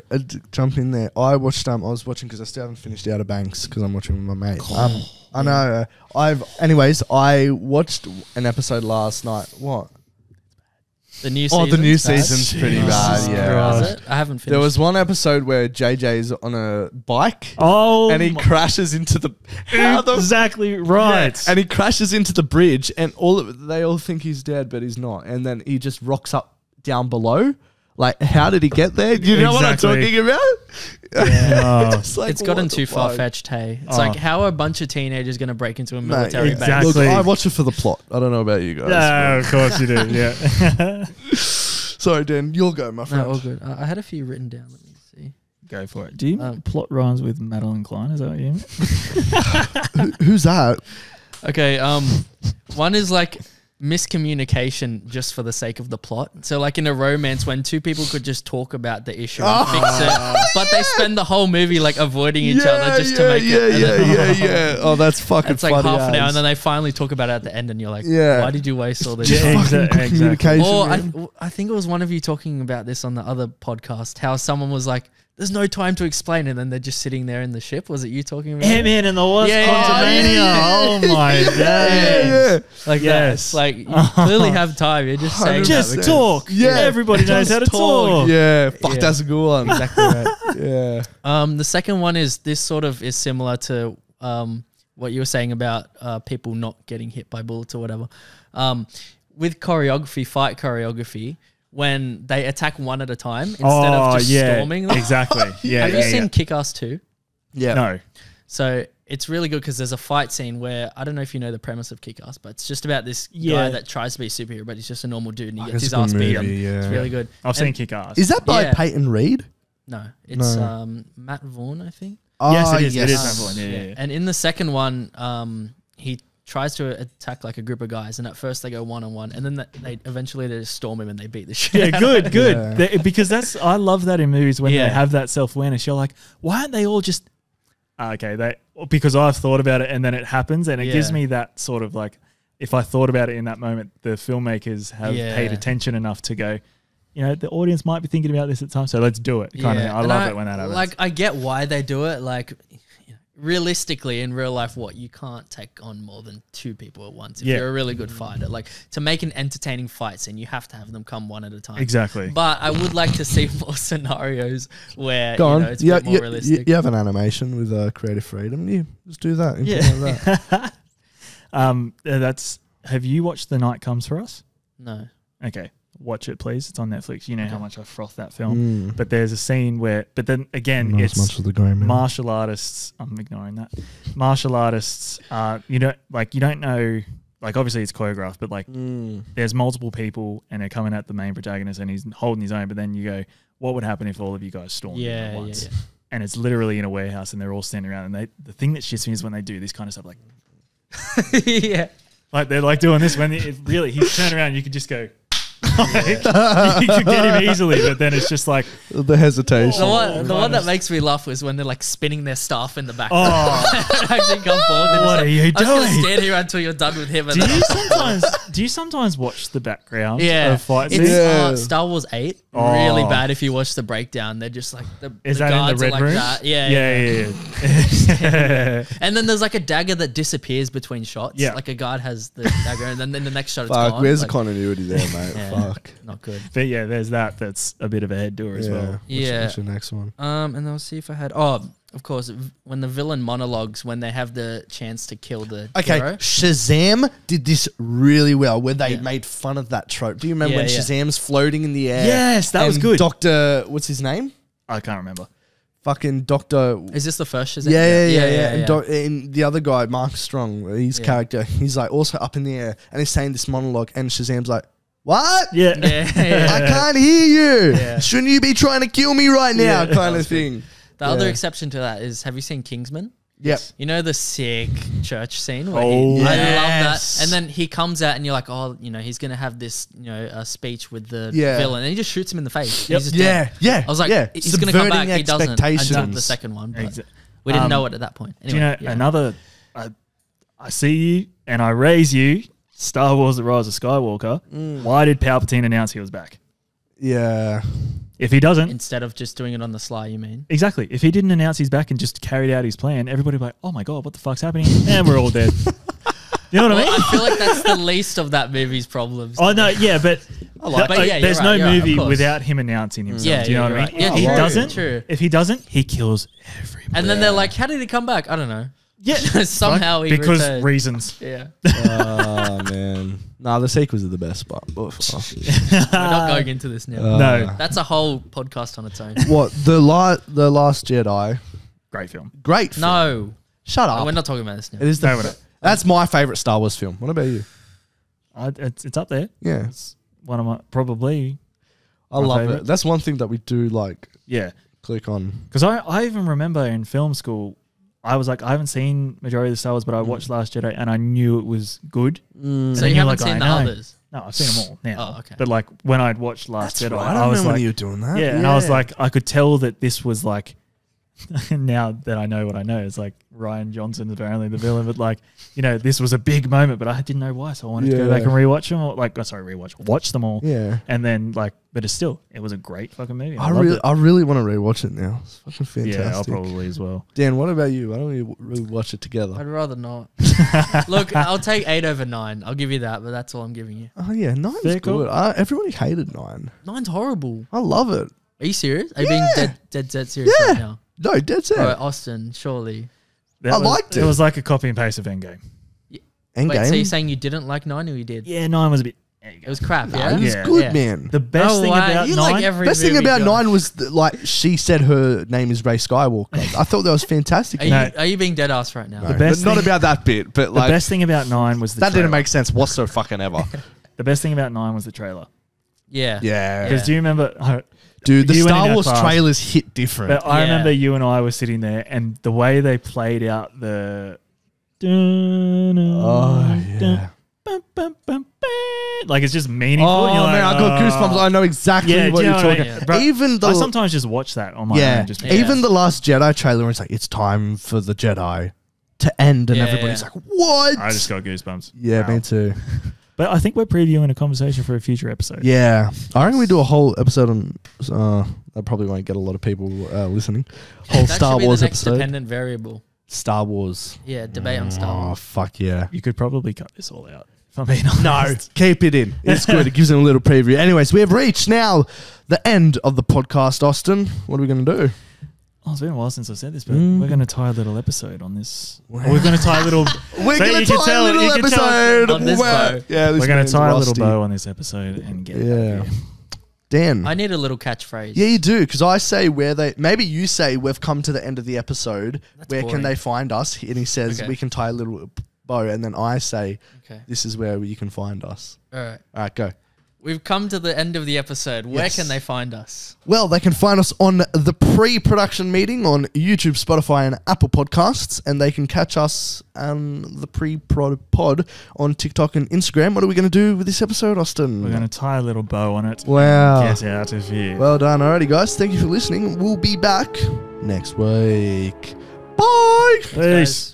jump in there. I watched. I was watching because I still haven't finished Outer Banks because I'm watching with my mate. I know. I watched an episode last night. What? the new Oh, the new season's bad? season's pretty Jesus bad. Yeah. Christ. Is it? I haven't finished. There was one episode where JJ's on a bike Oh, and he crashes into the. How the exactly right. Yeah, and he crashes into the bridge, and they all think he's dead, but he's not. And then he just rocks up down below. Like, how did he get there? You know what I'm Exactly. talking about? Oh. It's like, It's gotten what the too fuck? far fetched, hey. It's Oh. like, how are a bunch of teenagers going to break into a Mate, military base? exactly. Look, I watch it for the plot. I don't know about you guys. No, of course you do. Yeah. Sorry, Dan. You'll go, my friend. No, all good. I had a few written down. Let me see. Go for it. Do you plot rhymes with Madeline Klein? Is that what you mean? Who's that? Okay, one is like miscommunication just for the sake of the plot. So like in a romance when two people could just talk about the issue and fix it, but they spend the whole movie like avoiding each other just to make it. Yeah. Oh, that's fucking It's like funny. half an hour as. and then they finally talk about it at the end and you're like, Yeah. why did you waste all this Just time? fucking Exactly. communication. Or man. I think it was one of you talking about this on the other podcast, how someone was like, there's no time to explain, and then they're just sitting there in the ship. Was it you talking about it? Ant-Man and the Wasp Yeah, yeah, Quantumania. yeah. Oh my yeah. god. Like Yes. that. Like, you clearly have time. You're just saying Just that because- talk. Yeah. Everybody knows Just how to talk. talk. Yeah. Fuck, Yeah. that's a good one. Exactly right. Yeah. The second one is this sort of is similar to what you were saying about people not getting hit by bullets or whatever. With choreography, fight choreography, when they attack one at a time instead of just storming them. Exactly. Yeah. Have you yeah, seen Kick-Ass 2? Yeah. No. So it's really good because there's a fight scene where, I don't know if you know the premise of Kick-Ass, but it's just about this Yeah. guy that tries to be a superhero, but he's just a normal dude and he gets It's his a good ass beaten. movie, yeah. It's really good. I've And- seen Kick-Ass. Is that by Yeah. Peyton Reed? No, it's No. Matt Vaughn, I think. Yes, Ah, it is. It is yes. Matt Vaughn. Yeah. And in the second one, he tries to attack like a group of guys, and at first they go one-on-one, and then they eventually they just storm him and they beat the shit. Yeah, out good, of him. good. Yeah. Because I love that in movies when Yeah. they have that self-awareness. You're like, why aren't they all just okay? Because I've thought about it and then it happens, and it gives Yeah. me that sort of like, if I thought about it in that moment, the filmmakers have Yeah. paid attention enough to go, you know, the audience might be thinking about this at times, so let's do it. Kind of. I And love it when that happens. Like, I get why they do it. Like, realistically, in real life, you can't take on more than two people at once if Yeah. you're a really good fighter. Like, to make an entertaining fight scene, you have to have them come one at a time. Exactly. But I would like to see more scenarios where Go on. it's a bit more realistic. You have an animation with creative freedom. You just do that. Yeah. Implement that. Have you watched The Night Comes for Us? No. Okay. watch it, please. It's on Netflix. You know how much I froth that film. But there's a scene where, but then again, Not it's as much as the grey man. martial artists. I'm ignoring that. Martial artists, you don't know, like obviously it's choreographed, but like there's multiple people and they're coming at the main protagonist and he's holding his own. But then you go, what would happen if all of you guys stormed in at once? Yeah. And it's literally in a warehouse and they're all standing around. And the thing that shits me is when they do this kind of stuff, like, Yeah. like they're like doing this when it really, he's turned around, you could just go, like, you could get him easily, but then it's just like The hesitation. The one that makes me laugh was when they're like spinning their staff in the back. oh, Actually come forward. They're what just are you I'm just gonna doing? stand here until you're done with him. And Do you sometimes watch the background yeah, of fight it's scenes? Yeah. Star Wars 8. Oh. Really bad if you watch the breakdown. They're just like Is the that in guards the are red like room? that. Yeah. Yeah. And then there's like a dagger that disappears between shots. Yeah. Like a guard has the dagger, and then in the next shot it's Fuck, gone. where's like, the continuity there, mate? yeah, Fuck. not good. But yeah, there's that's a bit of a head doer as well. What's your next one? And I'll see if I had. Oh, of course, when the villain monologues when they have the chance to kill the Okay, hero. Shazam did this really well, where they Yeah. made fun of that trope. Do you remember Yeah, when yeah. Shazam's floating in the air? Yes, that was and good. Doctor, what's his name? I can't remember. Fucking Doctor. Is this the first Shazam? Yeah. And the other guy, Mark Strong, his character, he's like also up in the air, and he's saying this monologue, and Shazam's like, "What? Yeah. I can't hear you. Yeah. Shouldn't you be trying to kill me right now?" Yeah. Kind of thing. The other exception to that is, have you seen Kingsman? Yep. You know the sick church scene where Oh, I love yes. that. And then he comes out and you're like, oh, he's gonna have this, speech with the Yeah. villain, and he just shoots him in the face. Yep. He's just dead. Yeah. I was like, he's gonna come back. He doesn't. Until the second one, but we didn't know it at that point. Anyway, Do you know another? I see you and I raise you. Star Wars: The Rise of Skywalker. Why did Palpatine announce he was back? Yeah. If he doesn't, instead of just doing it on the sly, you mean? exactly. If he didn't announce he's back and just carried out his plan, everybody would be like, "Oh my god, what the fuck's happening?" And we're all dead. You know what I mean? I feel like that's the least of that movie's problems. Oh no, yeah, but there's no movie without him announcing himself. Yeah, do you know you're what I mean? right. Yeah, If he true, doesn't, true. if he doesn't, he kills everybody. And then they're like, how did he come back? I don't know. Yeah, Somehow he because returned. reasons. Yeah. Oh man. Nah, the sequels are the best, but We're not going into this now. No, That's a whole podcast on its own. what the Last Jedi? great film. Great. Film. No. Shut up. We're not talking about this now. It is No, we're not. That's my favorite Star Wars film. What about you? It's up there. Yeah, It's one of my probably. I My love favorite. it. That's one thing that we do like Yeah, click on. because I even remember in film school, I was like, I haven't seen majority of the Star Wars, but I watched Last Jedi and I knew it was good. So And you you're haven't like, seen I the know. others? No, I've seen them all now. Oh, okay. But like when I'd watched Last Jedi, Right. I was remember like, when you were doing that. yeah, and I was like, I could tell that this was like. Now that I know what I know, it's like Ryan Johnson is apparently the villain, but like, this was a big moment, but I didn't know why, so I wanted to go back and rewatch them, or watch them all, yeah. and then but it was a great fucking movie. I loved really want to rewatch it now. It's fucking fantastic. Yeah, I'll probably as well. Dan, what about you? Why don't we really watch it together? I'd rather not. Look, I'll take 8 over 9. I'll give you that, but that's all I'm giving you. Oh yeah, 9's Fair good. call. Everybody hated 9. 9's horrible. I love it. Are you serious? Are you being dead serious right now? No, dead set. Bro, Austin, surely. I liked it. It was like a copy and paste of Endgame. Endgame. Wait, so you're saying you didn't like 9 or you did? Yeah, 9 was a bit. It was crap, Nah, yeah? it was Yeah. good, Yeah. man. The best thing about you 9. like every Best thing movie, about Josh. 9 was she said her name is Rey Skywalker. I thought that was fantastic. Are you being dead ass right now? No, The best but not thing- about that bit, but the like best thing about 9 was the that trailer. didn't make sense whatsoever ever. The best thing about 9 was the trailer. Yeah. Yeah. Because do you remember? Dude, the you went in Star our Wars class, trailers hit different. But I Yeah. remember you and I were sitting there, and the way they played out the. Oh yeah. Like it's just meaningful. Oh You're like, man, I got goosebumps. I know exactly Yeah, what do you you're know what I talking mean? about. Bro, Even the I sometimes just watch that on my own. yeah, Just even the Last Jedi trailer, where it's like it's time for the Jedi to end, and Yeah, everybody's yeah. like, "What?" I just got goosebumps. yeah, Wow. me too. But I think we're previewing a conversation for a future episode. Yeah, I reckon we do a whole episode on. That probably won't get a lot of people listening. Whole That Star should be Wars the next episode. dependent variable. Star Wars. Yeah, debate on Star Oh Wars. fuck yeah! You could probably cut this all out. If I'm being honest. No, keep it in. It's good. It gives them a little preview. Anyways, we have reached now the end of the podcast. Austin, what are we going to do? Oh, it's been a while since I've said this, but we're going to tie a little episode on this. Wow. We're going to tie a little. We're going to tie a little episode on this bow. Yeah, we're going to tie a little bow on this episode and get it out. Dan, I need a little catchphrase. Yeah, you do, because I say maybe you say we've come to the end of the episode. That's where boring. Can they find us? And he says we can tie a little bow, and then I say this is where you can find us. All right, go. We've come to the end of the episode. Where can they find us? Well, they can find us on the pre-production meeting on YouTube, Spotify, and Apple Podcasts, and they can catch us on the pre-prod pod on TikTok and Instagram. What are we going to do with this episode, Austin? We're going to tie a little bow on it. Wow. And get out of here. Well done. Alrighty, guys. Thank you for listening. We'll be back next week. Bye. Peace.